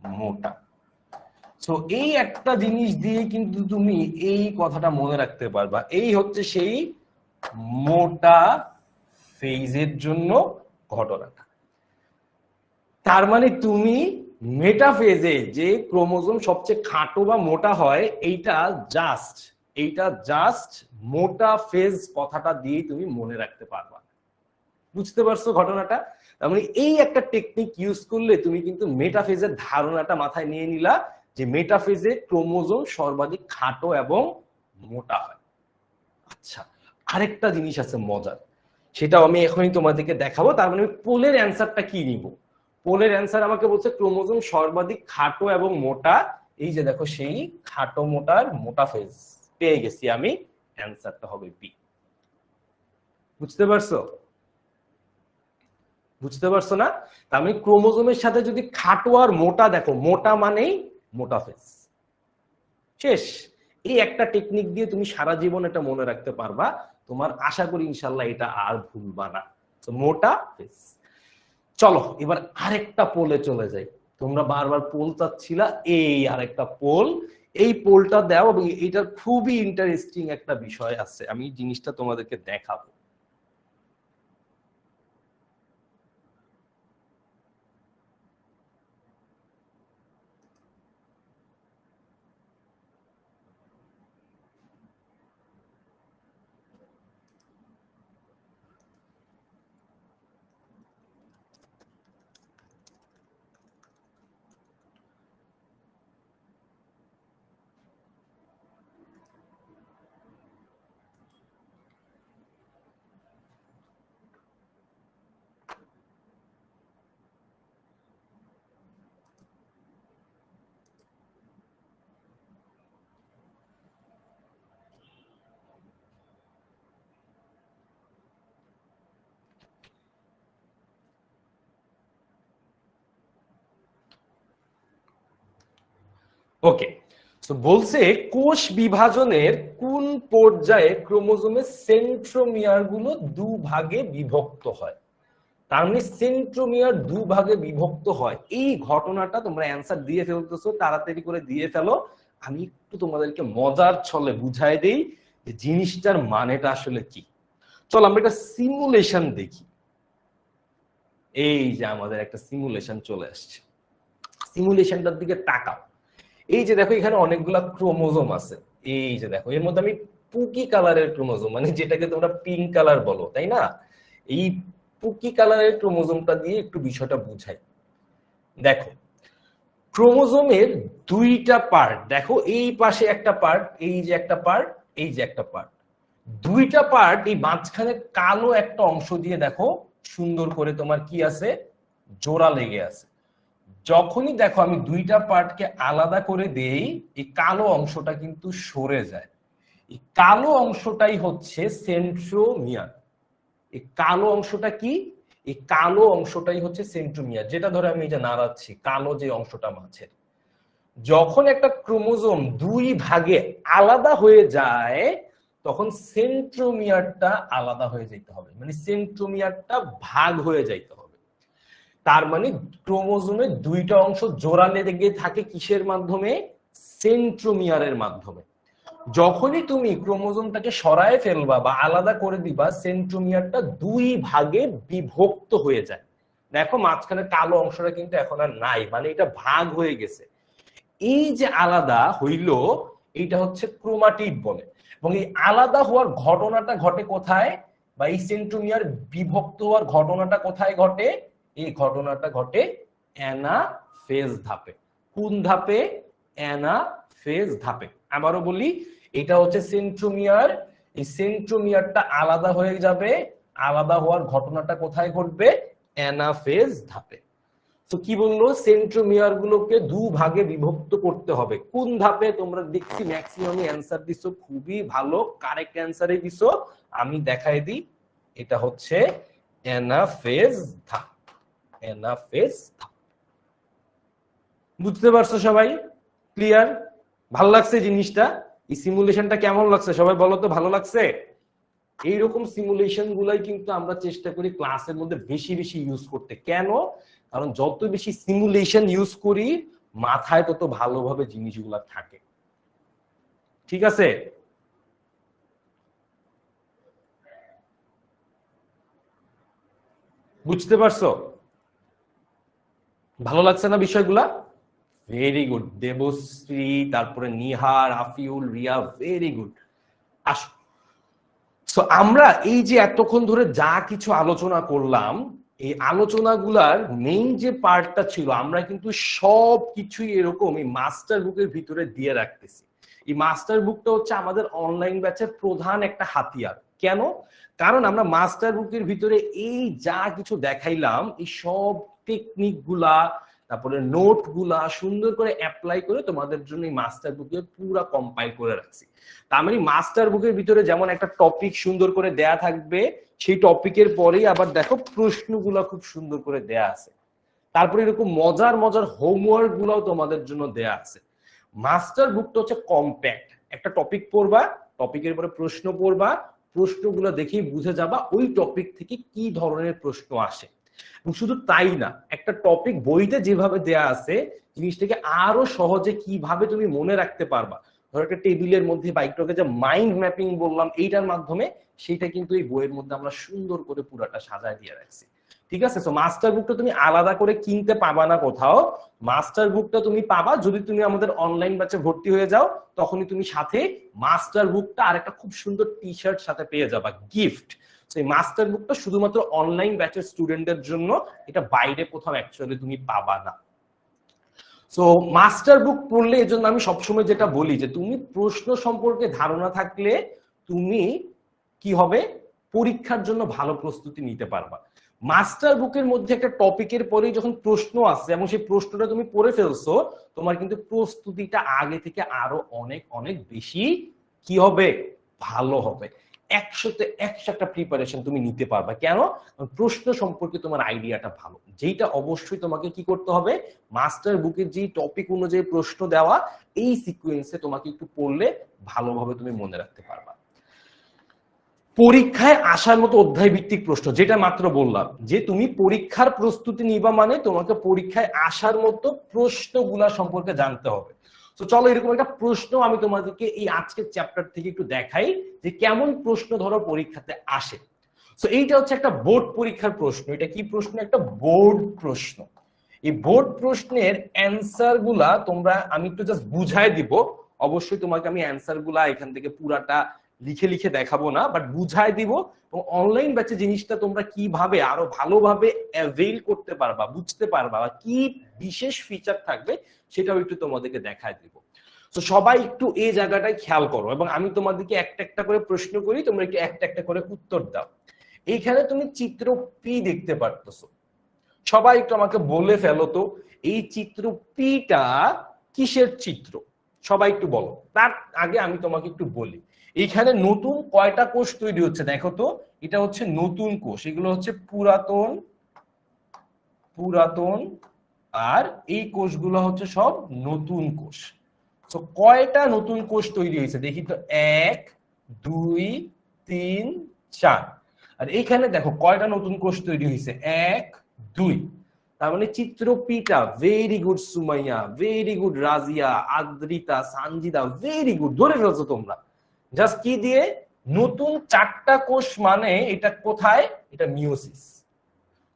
মোটা। তো এই একটা জিনিস দিয়ে কিন্তু তুমি এই কথাটা মনে রাখতে পারবা। এই হচ্ছে সেই মোটা ফেজের জন্য ঘটনাটা। তার মানে তুমি মেটাফেজে যে ক্রোমোজোম সবচেয়ে খাটো বা মোটা হয় এইটা জাস্ট মোটা ফেজ কথাটা দিয়ে তুমি মনে রাখতে পারবা। বুঝতে পারছো ঘটনাটা? তার মানে এই একটা টেকনিক ইউজ করলে তুমি কিন্তু মেটাফেজের ধারণাটা মাথায় নিয়ে নিলা যে মেটাফেজে ক্রোমোজোম সর্বাধিক খাটো এবং মোটা হয়। আচ্ছা, আরেকটা জিনিস আছে মজার, সেটাও আমি এখনই তোমাদেরকে দেখাবো। তার মানে পোলের অ্যান্সারটা কি নিব? পোলের অ্যান্সার আমাকে বলছে ক্রোমোজোম সর্বাধিক খাটো এবং মোটা। এই যে দেখো সেই খাটো মোটার মোটা ফেজ পেয়ে গেছি আমি, অ্যান্সারটা হবে বি। বুঝতে পারছো? বুঝতে পারছো না? তার মানে ক্রোমোজোমের সাথে যদি খাটো আর মোটা দেখো, মোটা মানেই মোটা ফেজ। শেষ। এই একটা টেকনিক দিয়ে তুমি সারা জীবন এটা মনে রাখতে পারবা। তোমার আশা করি ইনশাল্লাহ এটা আর ভুলবা না। তো মোটা ফেজ। চলো এবার আরেকটা পোলে চলে যাই। তোমরা বারবার পোল চাচ্ছিলা, এই আরেকটা পোল। এই পোলটা দাও এবং এটার খুবই ইন্টারেস্টিং একটা বিষয় আছে, আমি জিনিসটা তোমাদেরকে দেখাবো। ওকে, তো বলছে কোষ বিভাজনের কোন পর্যায়ে ক্রোমোজোমের সেন্ট্রোমিয়ার গুলো দুভাগে বিভক্ত হয়? তার মানে সেন্ট্রোমিয়ার দুভাগে বিভক্ত হয়, এই ঘটনাটা তোমরা অ্যান্সার দিয়ে ফেলতেছো, তাড়াতাড়ি করে দিয়ে ফেলো। আমি একটু তোমাদেরকে মজার ছলে বুঝাই দেই যে জিনিসটার মানেটা আসলে কি। চল আমরা একটা সিমুলেশন দেখি। এই যে আমাদের একটা সিমুলেশন চলে আসছে, সিমুলেশনটার দিকে তাকাও। এই যে দেখো এখানে অনেকগুলা ক্রোমোজোম আছে। এই যে দেখো এর মধ্যে আমি পুকি কালারের ক্রোমোজোম, মানে যেটাকে তোমরা পিঙ্ক কালার বলো, তাই না? এই পুকি কালারের ক্রোমোজোমটা দিয়ে একটু বিষয়টা বুঝাই। দেখো ক্রোমোজোমের দুইটা পার্ট দেখো, এই পাশে একটা পার্ট, এই যে একটা পার্ট, এই যে একটা পার্ট, দুইটা পার্ট। এই মাঝখানে কালো একটা অংশ দিয়ে দেখো সুন্দর করে তোমার কি আছে, জোড়া লেগে আছে। যখনই দেখো আমি দুইটা পার্টকে আলাদা করে দেই, এই কালো অংশটা কিন্তু সরে যায়। এই কালো অংশটাই হচ্ছে সেন্ট্রোমিয়ার। এই কালো অংশটা কি? এই কালো অংশটাই হচ্ছে সেন্ট্রোমিয়ার, যেটা ধরে আমি এই যে নাড়াচ্ছি, কালো যে অংশটা মাঝের। যখন একটা ক্রোমোজোম দুই ভাগে আলাদা হয়ে যায় তখন সেন্ট্রোমিয়ারটা আলাদা হয়ে যেতে হবে, মানে সেন্ট্রোমিয়ারটা ভাগ হয়ে যাইতে হবে। তার মানে ক্রোমোজোমের দুইটা অংশ জোড়া লেগে থাকে কিসের মাধ্যমে? সেন্ট্রোমিয়ারের মাধ্যমে। যখনই তুমি ক্রোমোজোমটাকে সরায় ফেলবা বা আলাদা করে দিবা, সেন্ট্রোমিয়ারটা দুই ভাগে বিভক্ত হয়ে যায়। দেখো মাঝখানে কালো অংশটা কিন্তু এখন আর নাই, মানে এটা ভাগ হয়ে গেছে। এই যে আলাদা হইল, এইটা হচ্ছে ক্রোমাটিড বলে। এবং এই আলাদা হওয়ার ঘটনাটা ঘটে কোথায়, বা এই সেন্ট্রোমিয়ার বিভক্ত হওয়ার ঘটনাটা কোথায় ঘটে? এই ঘটনাটা ঘটে অ্যানাফেজ ধাপে। কোন ধাপে? অ্যানাফেজ ধাপে। আবারও বলি, এটা হচ্ছে সেন্ট্রোমিয়ার। এই সেন্ট্রোমিয়ারটা আলাদা হয়ে যাবে, আলাদা হওয়ার ঘটনাটা কোথায় ঘটবে? অ্যানাফেজ ধাপে। তো কি বললো, সেন্ট্রোমিয়ার গুলোকে দুভাগে বিভক্ত করতে হবে। কোন ধাপে? তোমরা দেখছি ম্যাক্সিমামই অ্যান্সার দিছো, খুবই ভালো, কারেক্ট অ্যান্সারই দিছো। আমি দেখাই দিই, এটা হচ্ছে অ্যানাফেজ ধাপ। অ্যানাফেজ ধাপ। বুঝতে পারছো সবাই? ক্লিয়ার? ভালো লাগছে জিনিসটা? এই সিমুলেশনটা কেমন লাগছে সবাই বলো তো, ভালো লাগছে? এইরকম সিমুলেশন গুলাই কিন্তু আমরা চেষ্টা করি ক্লাসের মধ্যে বেশি বেশি ইউজ করতে। কেন? কারণ যত বেশি সিমুলেশন ইউজ করি মাথায় তত ভালোভাবে জিনিসগুলা থাকে। ঠিক আছে? বুঝতে পারছো? ভালো লাগছে না বিষয়গুলা? Very good. দেবশ্রী, তারপরে নিহার, আফিউল, রিয়া, ভেরি গুড। আসো, সো আমরা এই যে এতক্ষণ ধরে যা কিছু আলোচনা করলাম, এই আলোচনাগুলার মেইন যে পার্টটা ছিল, আমরা কিন্তু সব কিছুই এরকম এই মাস্টার বুকের ভিতরে দিয়ে রাখতেছি। এই মাস্টার বুকটা হচ্ছে আমাদের অনলাইন ব্যাচের প্রধান একটা হাতিয়ার। কেন? কারণ আমরা মাস্টার বুকের ভিতরে এই যা কিছু দেখাইলাম, এই সব টেকনিক গুলা, তারপরে নোট গুলা সুন্দর করে অ্যাপ্লাই করে তোমাদের জন্য এই মাস্টার বুকে পুরা কম্পাইল করে রাখছি। তার মানে মাস্টার বুকের ভিতরে যেমন একটা টপিক সুন্দর করে দেয়া থাকবে, সেই টপিকের পরেই আবার দেখো প্রশ্নগুলো খুব সুন্দর করে দেয়া আছে। তারপরে এরকম মজার মজার হোমওয়ার্ক গুলাও তোমাদের জন্য দেয়া আছে। মাস্টার বুকটা হচ্ছে কম্প্যাক্ট, একটা টপিক পড়বা, টপিকের পরে প্রশ্ন পড়বা, প্রশ্নগুলো দেখেই বুঝে যাবা ওই টপিক থেকে কি ধরনের প্রশ্ন আসে। এবং শুধু তাই না, একটা টপিক বইতে যেভাবে দেয়া আছে, জিনিসটাকে আরো সহজে কিভাবে তুমি মনে রাখতে পারবা, ধরো একটা টেবিলের মধ্যে বা একটু যে মাইন্ড ম্যাপিং বললাম, এইটার মাধ্যমে সেটা কিন্তু এই বইয়ের মধ্যে আমরা সুন্দর করে পুরাটা সাজায় দিয়ে রাখছি। ঠিক আছে? সো মাস্টার বুকটা তুমি আলাদা করে কিনতে পাবা না কোথাও। মাস্টার বুকটা তুমি পাবা যদি তুমি আমাদের অনলাইন ব্যাচে ভর্তি হয়ে যাও, তখনই তুমি সাথে মাস্টার বুকটা আর একটা খুব সুন্দর টি শার্ট সাথে পেয়ে যাবা গিফট। সেই মাস্টার বুকটা শুধুমাত্র অনলাইন ব্যাচের স্টুডেন্টদের জন্য, এটা বাইরে কোথাও অ্যাকচুয়ালি তুমি পাবা না। সো মাস্টার বুক পড়লে, এজন্য আমি সবসময় যেটা বলি যে তুমি প্রশ্ন সম্পর্কে ধারণা থাকলে তুমি কি হবে, পরীক্ষার জন্য ভালো প্রস্তুতি নিতে পারবা। মাস্টার বুকের মধ্যে একটা টপিকের পরেই যখন প্রশ্ন আসছে এবং সেই প্রশ্নটা তুমি পড়ে ফেলছো, তোমার কিন্তু প্রস্তুতিটা আগে থেকে আরো অনেক অনেক বেশি কি হবে, ভালো হবে। 100তে 100 একটা প্রিপারেশন তুমি নিতে পারবা। কেন? প্রশ্ন সম্পর্কে তোমার আইডিয়াটা ভালো। যেটা অবশ্যই তোমাকে কি করতে হবে, মাস্টার বুকের যে টপিক অনুযায়ী প্রশ্ন দেওয়া, এই সিকোয়েন্সে তোমাকে একটু পড়লে ভালোভাবে তুমি মনে রাখতে পারবা। পরীক্ষায় আসার মতো অধ্যায় ভিত্তিক প্রশ্ন, যেটা মাত্র বললাম যে তুমি পরীক্ষার প্রস্তুতি নিবা মানে তোমাকে পরীক্ষায় আসার মতো প্রশ্নগুলা সম্পর্কে জানতে হবে। তো চলো এরকম একটা প্রশ্ন আমি তোমাদেরকে এই আজকের চ্যাপ্টার থেকে একটু দেখাই যে কেমন প্রশ্ন ধরো পরীক্ষাতে আসে। তো এইটা হচ্ছে একটা বোর্ড পরীক্ষার প্রশ্ন। এটা কি প্রশ্ন? একটা বোর্ড প্রশ্ন। এই বোর্ড প্রশ্নের অ্যান্সার গুলা তোমরা, আমি একটু জাস্ট বুঝাই দিব, অবশ্যই তোমাকে আমি অ্যান্সার গুলা এখান থেকে পুরাটা লিখে লিখে দেখাবো না, বাট বুঝাই দিব। এবং অনলাইন ব্যাচে জিনিসটা তোমরা কিভাবে আরো ভালোভাবে অ্যাভেইল করতে পারবা, বুঝতে পারবা, বা কি বিশেষ ফিচার থাকবে সেটাও একটু তোমাদেরকে দেখাই দিব। তো সবাই একটু এই জায়গাটায় খেয়াল করো এবং আমি তোমাদেরকে একটা একটা করে প্রশ্ন করি, তোমরা একটু একটা একটা করে উত্তর দাও। এইখানে তুমি চিত্র পি দেখতে পারতেছো, সবাই একটু আমাকে বলে ফেলো তো এই চিত্র পিটা কিসের চিত্র? সবাই একটু বলো। তার আগে আমি তোমাকে একটু বলি, এইখানে নতুন কয়টা কোষ তৈরি হচ্ছে দেখো তো। এটা হচ্ছে নতুন কোষ, এগুলো হচ্ছে পুরাতন পুরাতন, আর এই কোষগুলো হচ্ছে সব নতুন কোষ। তো কয়টা নতুন কোষ তৈরি হয়েছে দেখি তো, 1 2 3 4। আর এইখানে দেখো কয়টা নতুন কোষ তৈরি হয়েছে, 1 2। তার মানে চিত্র পিটা, very good Sumaiya, very good Razia, Adrita, Sanjida, very good, ধরে ফেলছো তোমরা। জাস্ট কি দিয়ে? নতুন 4টা কোষ মানে এটা কোথায়, এটা মিওসিস।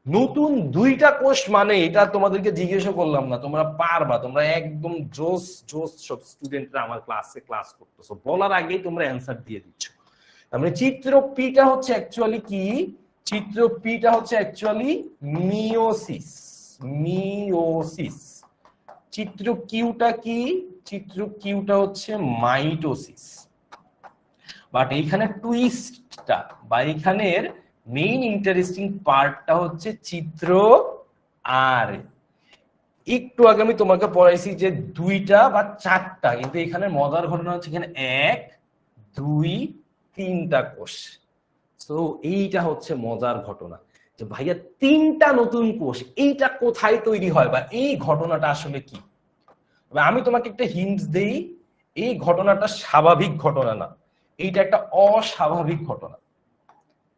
নতুন 2টা কোষ মানে এটা তোমাদেরকে জিজ্ঞেস করলাম না, তোমরা পারবা, তোমরা একদম জোস জোস সব স্টুডেন্টরা আমার ক্লাসে ক্লাস করতেছো, বলার আগেই তোমরা অ্যান্সার দিয়ে দিচ্ছ। তার মানে চিত্র পিটা হচ্ছে অ্যাকচুয়ালি কি? চিত্র পিটা হচ্ছে অ্যাকচুয়ালি মিওসিস। মিওসিস। চিত্র কিউটা কি? চিত্র কিউটা হচ্ছে মাইটোসিস। বাট এইখানে টুইস্টটা বা এইখানের মেইন ইন্টারেস্টিং পার্টটা হচ্ছে চিত্র আর। একটু আগে আমি তোমাকে পড়াইছি যে 2টা বা 4টা, কিন্তু এখানে মজার ঘটনা হচ্ছে এখানে 1 2 3টা কোষ। তো এইটা হচ্ছে মজার ঘটনা যে ভাইয়া 3টা নতুন কোষ এইটা কোথায় তৈরি হয় বা এই ঘটনাটা আসলে কি। আমি তোমাকে একটা হিন্টস দেই, এই ঘটনাটা স্বাভাবিক ঘটনা না, এইটা একটা অস্বাভাবিক ঘটনা।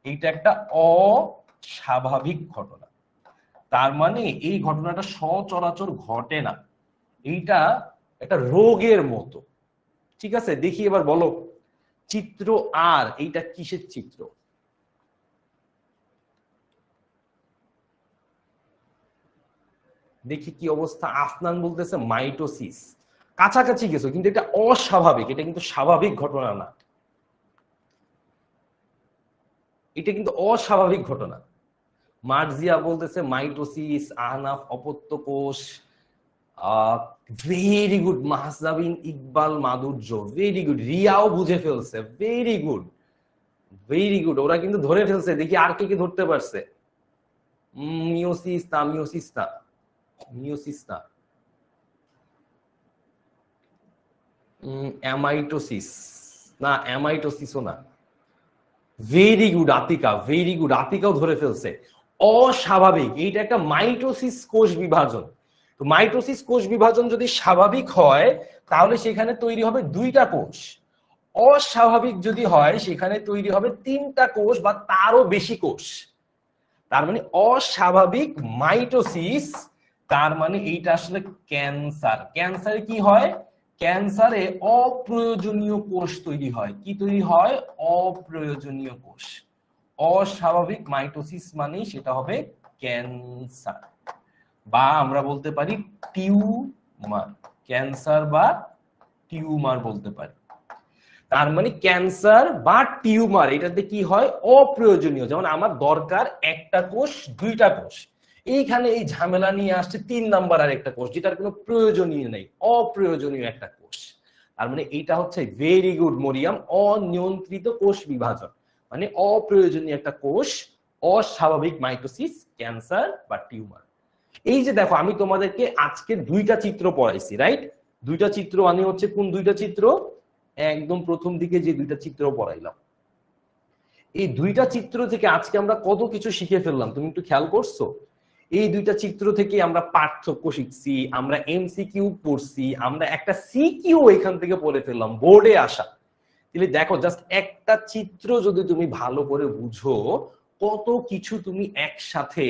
এইটা একটা অস্বাভাবিক ঘটনা। তার মানে এই ঘটনাটা সচরাচর ঘটে না, এইটা একটা রোগের মতো। ঠিক আছে, দেখি এবার বলো চিত্র আর এইটা কিসের চিত্র? দেখি কি অবস্থা। আফনান বলতেছে মাইটোসিস, কাছাকাছি গেছো কিন্তু এটা অস্বাভাবিক, এটা কিন্তু স্বাভাবিক ঘটনা না, এটা কিন্তু অস্বাভাবিক ঘটনা। মার্জিয়া বলতেছে মাইটোসিস। আহনাফ অপত্য কোষ। ভেরি গুড মাহজাবিন ইকবাল মাধুর্য, ভেরি গুড। রিয়াও বুঝে ফেলছে, ভেরি গুড ভেরি গুড। ওরা কিন্তু ধরে ফেলছে, দেখি আর কে কে ধরতে পারছে। মিওসিস না, মিওসিস না, মিওসিস না, অ্যামাইটোসিস না, অ্যামাইটোসিসও না। Very good Atika, very good. আতিকাও ধরে ফেলছে। অস্বাভাবিক, এইটা একটা মাইটোসিস কোষ বিভাজন। তো মাইটোসিস কোষ বিভাজন যদি স্বাভাবিক হয় তাহলে সেখানে তৈরি হবে দুইটা কোষ। অস্বাভাবিক যদি হয় সেখানে তৈরি হবে তিনটা কোষ বা তারও বেশি কোষ। তার মানে অস্বাভাবিক মাইটোসিস, তার মানে এইটা আসলে ক্যান্সার। ক্যান্সারে কি হয়? ক্যান্সারে অপ্রয়োজনীয় কোষ তৈরি হয়। কি তৈরি হয়? অপ্রয়োজনীয় কোষ। অস্বাভাবিক মাইটোসিস মানে সেটা হবে ক্যান্সার, বা আমরা বলতে পারি টিউমার। ক্যান্সার বা টিউমার বলতে পারি। তার মানে ক্যান্সার বা টিউমার এটাতে কি হয়? অপ্রয়োজনীয়। যেমন আমার দরকার একটা কোষ দুইটা কোষ, এইখানে এই ঝামেলা নিয়ে আসছে 3 নাম্বার আর একটা কোষ যেটার কোনো প্রয়োজনীয় নেই, অপ্রয়োজনীয় একটা কোষ। তার মানে এইটা হচ্ছে ভেরি গুড মরিয়াম, অনিয়ন্ত্রিত কোষ বিভাজন মানে অপ্রয়োজনীয় একটা কোষ, অস্বাভাবিক মাইটোসিস, ক্যান্সার বা টিউমার। এই যে দেখো আমি তোমাদেরকে আজকে দুইটা চিত্র পড়াইছি, রাইট? দুইটা চিত্র মানে হচ্ছে কোন দুইটা চিত্র? একদম প্রথম দিকে যে দুইটা চিত্র পড়াইলাম, এই দুইটা চিত্র থেকে আজকে আমরা কত কিছু শিখে ফেললাম তুমি একটু খেয়াল করছো? এই দুইটা চিত্র থেকে আমরা পার্থক্য শিখছি, আমরা এমসিকিউ পড়ছি, আমরা একটা সিকিউ এখান থেকে পড়ে ফেললাম বোর্ডে আসা। তাহলে দেখো জাস্ট একটা চিত্র যদি তুমি ভালো করে বুঝো কত কিছু তুমি একসাথে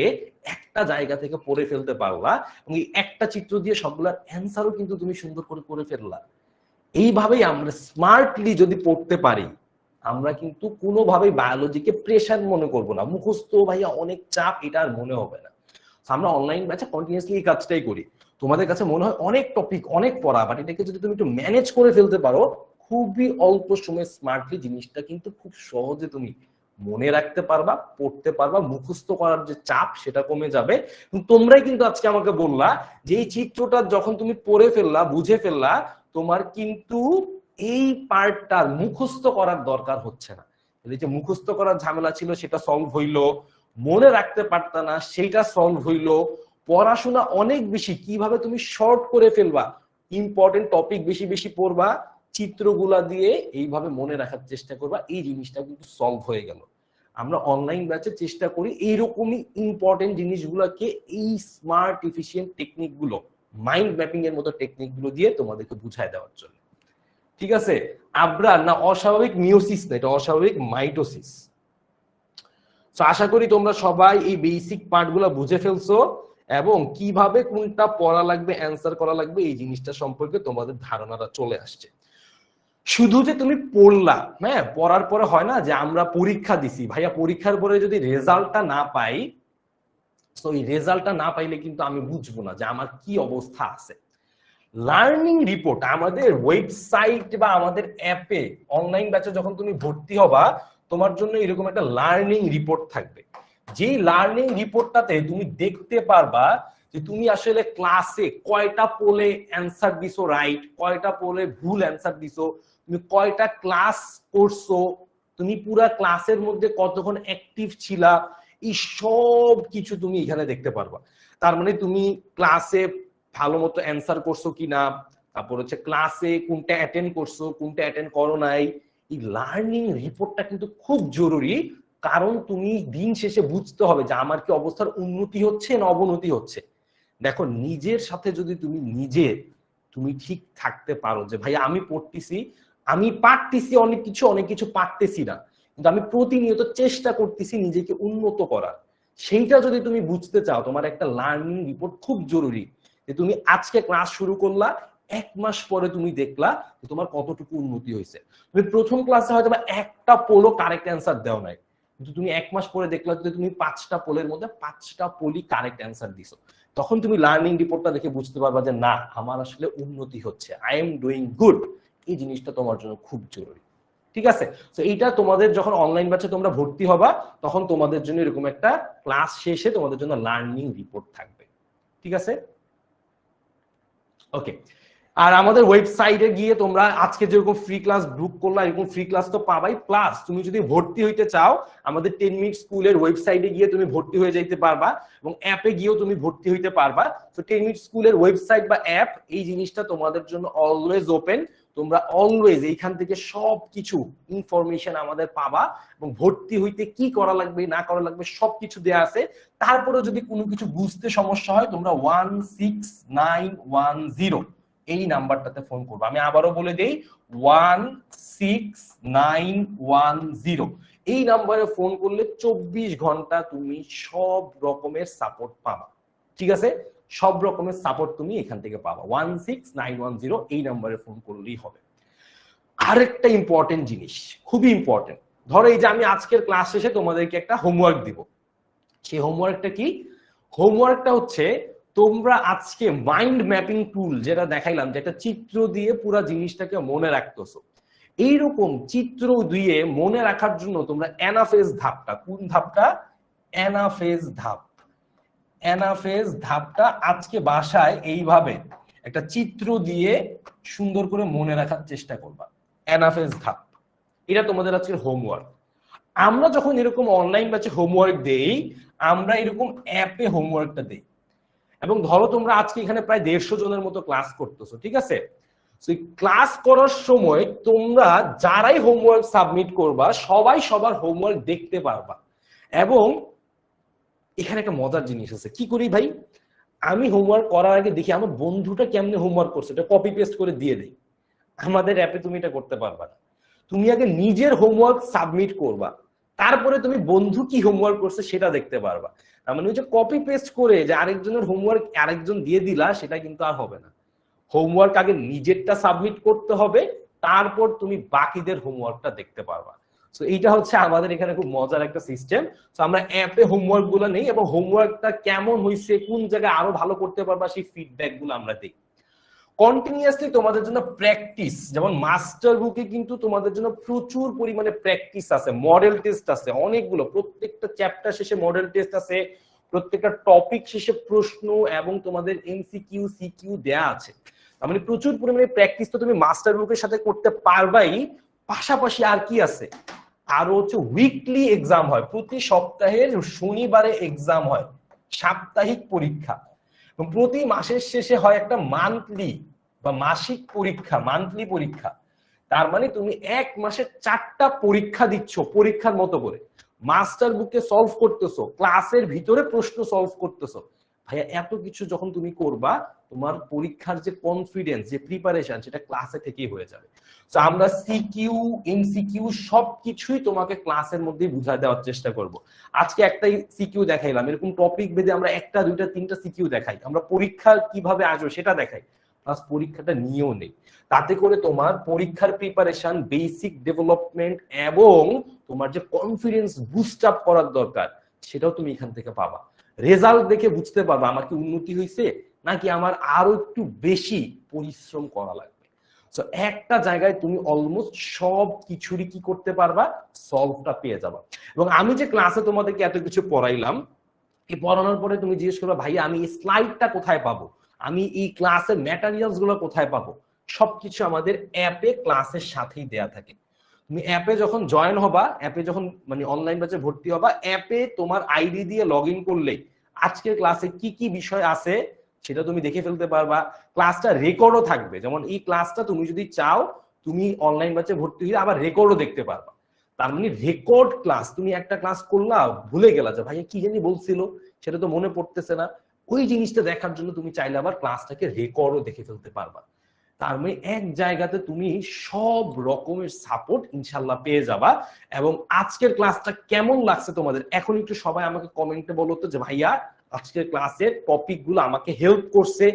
একটা জায়গা থেকে পড়ে ফেলতে পারলা, এবং এই একটা চিত্র দিয়ে সবগুলোর অ্যান্সারও কিন্তু তুমি সুন্দর করে করে ফেললা। এইভাবেই আমরা স্মার্টলি যদি পড়তে পারি আমরা কিন্তু কোনোভাবেই বায়োলজিকে প্রেশার মনে করব না, মুখস্থ ভাইয়া অনেক চাপ, এটা আর মনে হবে না। আমরা অনলাইন ব্যাচে কন্টিনিউয়াসলি এই কাজটাই করি। তোমাদের কাছে মনে হয় অনেক টপিক অনেক পড়া, বাট এটাকে যদি তুমি একটু ম্যানেজ করে ফেলতে পারো খুবই অল্প সময়ে স্মার্টলি জিনিসটা কিন্তু খুব সহজে তুমি মনে রাখতে পারবা, পড়তে পারবা, মুখস্থ করার যে চাপ সেটা কমে যাবে। তোমরাই কিন্তু আজকে আমাকে বললা যে এই চিত্রটা যখন তুমি পড়ে ফেললা, বুঝে ফেললা, তোমার কিন্তু এই পার্টটার মুখস্থ করার দরকার হচ্ছে না। এই যে মুখস্থ করার ঝামেলা ছিল সেটা সলভ হইলো, মনে রাখতে পারতা না সেইটা সলভ হইলো, পড়াশোনা অনেক বেশি কিভাবে তুমি শর্ট করে ফেলবা, ইম্পর্টেন্ট টপিক বেশি বেশি পড়বা, চিত্রগুলা দিয়ে এইভাবে মনে রাখার চেষ্টা করবা, এই জিনিসটা কিন্তু সলভ হয়ে গেল। আমরা অনলাইন ব্যাচে চেষ্টা করি এইরকমই ইম্পর্টেন্ট জিনিসগুলোকে এই স্মার্ট এফিশিয়েন্ট টেকনিক গুলো, মাইন্ড ম্যাপিং এর মতো টেকনিক গুলো দিয়ে তোমাদেরকে বুঝায় দেওয়ার জন্য। ঠিক আছে? আব্রার না অস্বাভাবিক মিওসিস না, এটা অস্বাভাবিক মাইটোসিস। তো আশা করি তোমরা সবাই এই বেসিক পার্টগুলো বুঝে ফেলছো এবং কিভাবে কোনটা পড়া লাগবে, অ্যান্সার করা লাগবে এই জিনিসটা সম্পর্কে তোমাদের ধারণাটা চলে আসছে। শুধু যে তুমি পড়লা, হ্যাঁ, পড়ার পরে হয় না যে আমরা পরীক্ষা দিছি, ভাইয়া পরীক্ষার পরে যদি রেজাল্টটা না পাই, তো এই রেজাল্টটা না পাইলে কিন্তু আমি বুঝবো না যে আমার কি অবস্থা আছে। লার্নিং রিপোর্ট আমাদের ওয়েবসাইট বা আমাদের অ্যাপে অনলাইন ব্যাচে যখন তুমি ভর্তি হবা তোমার জন্য এরকম একটা লার্নিং রিপোর্ট থাকবে। যেই লার্নিং রিপোর্টটাতে তুমি দেখতে পারবা যে তুমি আসলে ক্লাসে কয়টা পোলে অ্যান্সার দিছো রাইট, কয়টা পোলে ভুল অ্যান্সার দিছো, তুমি কয়টা ক্লাস করছো, তুমি পুরা ক্লাসের মধ্যে কতক্ষণ অ্যাক্টিভ ছিলা, এই সব কিছু তুমি এখানে দেখতে পারবা। তার মানে তুমি ক্লাসে ভালো মতো অ্যান্সার করছো কিনা, তারপর হচ্ছে ক্লাসে কোনটা অ্যাটেন্ড করছো, কোনটা অ্যাটেন্ড করো নাই। এই লার্নিং রিপোর্টটা কিন্তু খুব জরুরি, কারণ তুমি দিন শেষে বুঝতে হবে যে আমার কি অবস্থার উন্নতি হচ্ছে না অবনতি হচ্ছে। দেখো নিজের সাথে যদি তুমি ঠিক থাকতে পারো যে ভাই আমি পড়তেছি, আমি পারতেছি অনেক কিছু পারতেছি না, কিন্তু আমি প্রতিনিয়ত চেষ্টা করতেছি নিজেকে উন্নত করার, সেইটা যদি তুমি বুঝতে চাও তোমার একটা লার্নিং রিপোর্ট খুব জরুরি। যে তুমি আজকে ক্লাস শুরু করলা, 1 মাস পরে তুমি দেখলা যে তোমার কতটুকু উন্নতি হয়েছে। তুমি প্রথম ক্লাসে হয়তো একটা পোলও কারেক্ট অ্যান্সার দেও নাই, কিন্তু তুমি 1 মাস পরে দেখলা যে তুমি 5টা পোলের মধ্যে 5টা পোলই কারেক্ট অ্যান্সার দিছো। তখন তুমি লার্নিং রিপোর্টটা দেখে বুঝতে পারবা যে না, আমার আসলে উন্নতি হচ্ছে, আই এম ডুইং গুড। এই জিনিসটা তোমার জন্য খুব জরুরি। ঠিক আছে, তো এইটা তোমাদের যখন অনলাইন ব্যাচে তোমরা ভর্তি হবা তখন তোমাদের জন্য এরকম একটা ক্লাস শেষে তোমাদের জন্য লার্নিং রিপোর্ট থাকবে। ঠিক আছে, ওকে। আর আমাদের ওয়েবসাইটে গিয়ে তোমরা আজকে যেরকম ফ্রি ক্লাস বুক করলা এরকম ফ্রি ক্লাস তো পাবাই, প্লাস তুমি যদি ভর্তি হইতে চাও আমাদের 10 মিনিট স্কুলের ওয়েবসাইটে গিয়ে তুমি ভর্তি হয়ে যাইতে পারবা এবং অ্যাপে গিয়েও তুমি ভর্তি হইতে পারবা। তো 10 মিনিট স্কুলের ওয়েবসাইট বা অ্যাপ এই জিনিসটা তোমাদের জন্য অলওয়েজ ওপেন। তোমরা অলওয়েজ এইখান থেকে সবকিছু ইনফরমেশন আমাদের পাবা এবং ভর্তি হইতে কি করা লাগবে না করা লাগবে সবকিছু দেয়া আছে। তারপরে যদি কোনো কিছু বুঝতে সমস্যা হয় তোমরা 16910 এই নাম্বারটাতে ফোন করবো। আমি আবারও বলে দেই 16910 এই নাম্বারে ফোন করলে 24 ঘন্টা তুমি সব রকমের সাপোর্ট পাবা। ঠিক আছে, সব রকমের সাপোর্ট তুমি এখান থেকে পাবা। 16910 এই নাম্বারে ফোন করলেই হবে। আরেকটা ইম্পর্টেন্ট জিনিস, খুবই ইম্পর্টেন্ট, ধরো এই যে আমি আজকের ক্লাস শেষে তোমাদেরকে একটা হোমওয়ার্ক দিব। সেই হোমওয়ার্কটা কি? হোমওয়ার্কটা হচ্ছে তোমরা আজকে মাইন্ড ম্যাপিং টুল যেটা দেখাইলাম, যেটা চিত্র দিয়ে পুরো জিনিসটাকে মনে রাখতেছো, এইরকম চিত্র দিয়ে মনে রাখার জন্য তোমরা অ্যানাফেজ ধাপটা, কোন ধাপটা? অ্যানাফেজ ধাপ। অ্যানাফেজ ধাপটা আজকে বাসায় এইভাবে একটা চিত্র দিয়ে সুন্দর করে মনে রাখার চেষ্টা করবা। অ্যানাফেজ ধাপ, এটা তোমাদের আজকের হোমওয়ার্ক। আমরা যখন এরকম অনলাইন ব্যাচে হোমওয়ার্ক দেই, আমরা এরকম অ্যাপে হোমওয়ার্কটা দেই। এবং ধরো তোমরা আজকে এখানে প্রায় 150 জনের মতো ক্লাস করতেছো, ঠিক আছে? ক্লাস করার সময় তোমরা যারাই হোমওয়ার্ক সাবমিট করবা সবাই সবার হোমওয়ার্ক দেখতে পারবা। এবং এখানে একটা মজার জিনিস আছে, কি করি ভাই, আমি হোমওয়ার্ক করার আগে দেখি আমার বন্ধুটা কেমনে হোমওয়ার্ক করছে, এটা কপি পেস্ট করে দিয়ে দেই। আমাদের অ্যাপে তুমি এটা করতে পারবা না। তুমি আগে নিজের হোমওয়ার্ক সাবমিট করবা, তারপরে তুমি বন্ধু কি হোমওয়ার্ক করছে সেটা দেখতে পারবা। তার মানে ওই যে কপি পেস্ট করে যে আরেকজনের হোমওয়ার্ক আরেকজন দিয়ে দিলা, সেটা কিন্তু আর হবে না। হোমওয়ার্ক আগে নিজেরটা সাবমিট করতে হবে, তারপর তুমি বাকিদের হোমওয়ার্কটা দেখতে পারবা। সো এইটা হচ্ছে আমাদের এখানে খুব মজার একটা সিস্টেম। সো আমরা অ্যাপে হোমওয়ার্ক গুলো নেই এবং হোমওয়ার্কটা কেমন হয়েছে, কোন জায়গায় আরো ভালো করতে পারবা সেই ফিডব্যাক গুলো আমরা দিই। কন্টিনিউয়াসলি তোমাদের জন্য প্র্যাকটিস, যেমন মাস্টার বুকে কিন্তু তোমাদের জন্য প্রচুর পরিমাণে প্র্যাকটিস আছে, মডেল টেস্ট আছে অনেকগুলো, প্রত্যেকটা চ্যাপ্টার শেষে মডেল টেস্ট আছে, প্রত্যেকটা টপিক শেষে প্রশ্ন এবং তোমাদের এমসিকিউ সিকিউ দেয়া আছে। তার মানে প্রচুর পরিমাণে প্র্যাকটিস তো তুমি মাস্টার বুকের সাথে করতে পারবাই, পাশাপাশি আর কি আছে, আরো হচ্ছে উইকলি এক্সাম হয়, প্রতি সপ্তাহের শনিবারে এক্সাম হয়, সাপ্তাহিক পরীক্ষা, এবং প্রতি মাসের শেষে হয় একটা মান্থলি বা মাসিক পরীক্ষা, মান্থলি পরীক্ষা। তার মানে তুমি এক মাসে 4টা পরীক্ষা দিচ্ছ পরীক্ষার মতো করে, মাস্টার বুকে সলভ করতেছো, ক্লাসের ভিতরে প্রশ্ন সলভ করতেছো। ভাইয়া এত কিছু যখন তুমি করবা, তোমার পরীক্ষার যে কনফিডেন্স, যে প্রিপারেশন, সেটা ক্লাসে থেকেই হয়ে যাবে। তো আমরা সিকিউ এমসিকিউ সবকিছুই তোমাকে ক্লাসের মধ্যেই বুঝায় দেওয়ার চেষ্টা করব। আজকে একটাই সিকিউ দেখাইলাম, এরকম টপিক ভেদে আমরা একটা দুইটা তিনটা সিকিউ দেখাই, আমরা পরীক্ষা কিভাবে আসবে সেটা দেখাই, প্লাস পরীক্ষাটা নিয়েও নেই। তাতে করে তোমার পরীক্ষার প্রিপারেশন, বেসিক ডেভেলপমেন্ট এবং তোমার যে কনফিডেন্স বুস্ট আপ করার দরকার সেটাও তুমি এখান থেকে পাবা। রেজাল্ট দেখে বুঝতে পারবা আমার কি উন্নতি হয়েছে নাকি আমার আরো একটু বেশি পরিশ্রম করা লাগবে। সো একটা জায়গায় তুমি অলমোস্ট সব কিছুরই কি করতে পারবা, সলভটা পেয়ে যাবা। এবং আমি যে ক্লাসে তোমাদেরকে এত কিছু পড়াইলাম, এই পড়ানোর পরে তুমি জিজ্ঞেস করবে ভাইয়া আমি এই স্লাইডটা কোথায় পাবো, আমি এই ক্লাসের ম্যাটেরিয়ালস গুলো কোথায় পাবো, সবকিছু আমাদের অ্যাপে ক্লাসের সাথেই দেয়া থাকে। তুমি অ্যাপে যখন জয়েন হবা, অ্যাপে যখন মানে অনলাইন ব্যাচে ভর্তি হবা, অ্যাপে তোমার আইডি দিয়ে লগ ইন করলে আজকের ক্লাসে কি কি বিষয় আছে সেটা তুমি দেখে ফেলতে পারবা। ক্লাসটা রেকর্ডও থাকবে, যেমন এই ক্লাসটা তুমি যদি চাও তুমি অনলাইন ব্যাচে ভর্তি হয়ে আবার রেকর্ডও দেখতে পারবা। তার মানে রেকর্ড ক্লাস, তুমি একটা ক্লাস করলা ভুলে গেলা যে ভাইয়া কি জানি বলছিল সেটা তো মনে পড়তেছে না, ওই জিনিসটা দেখার জন্য তুমি চাইলে আবার ক্লাসটাকে রেকর্ডও দেখে ফেলতে পারবা। তার মানে এক জায়গাতে তুমি সব রকমের সাপোর্ট ইনশাল্লাহ পেয়ে যাবা। এবং আজকের ক্লাসটা কেমন লাগছে তোমাদের এখন একটু সবাই আমাকে কমেন্টে বলো তো, যে ভাইয়া আজকের ক্লাসের টপিক গুলো আমাকে হেল্প করছে,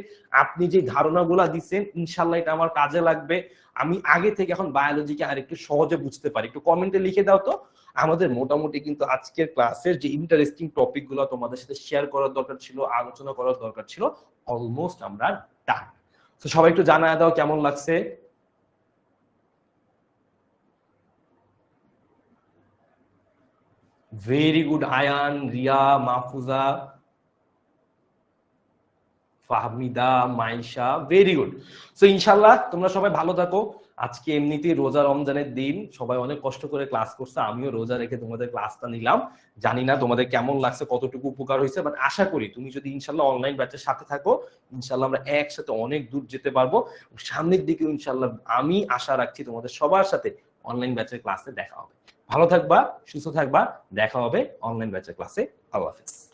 আপনি যে ধারণাগুলো দিচ্ছেন ইনশাল্লাহ এটা আমার কাজে লাগবে, আমি আগে থেকে এখন বায়োলজিকে আর একটু সহজে বুঝতে পারি। একটু কমেন্টে লিখে দাও তো। আমাদের মোটামুটি কিন্তু আজকের ক্লাসের যে ইন্টারেস্টিং টপিক গুলো তোমাদের সাথে শেয়ার করার দরকার ছিল, আলোচনা করার দরকার ছিল, অলমোস্ট আমরা ডান। তো সবাই একটু জানায় দাও কেমন লাগছে। Very good Ayan, Riya, Mahfuza, Fahmida, Maisha, very good. So ইনশাআল্লাহ তোমরা সবাই ভালো থাকো। আজকে এমনিতেই রোজা রমজানের দিন, সবাই অনেক কষ্ট করে ক্লাস করছে, আমিও রোজা রেখে তোমাদের ক্লাসটা নিলাম। জানি না তোমাদের কেমন লাগছে, কতটুকু উপকার হয়েছে, বাট আশা করি তুমি যদি ইনশাআল্লাহ অনলাইন ব্যাচের সাথে থাকো, ইনশাআল্লাহ আমরা একসাথে অনেক দূর যেতে পারবো। সামনের দিকে ইনশাআল্লাহ আমি আশা রাখছি তোমাদের সবার সাথে অনলাইন ব্যাচের ক্লাসে দেখা হবে। ভালো থাকবা, সুস্থ থাকবা, দেখা হবে অনলাইন ব্যাচের ক্লাসে। আল্লাহ হাফেজ।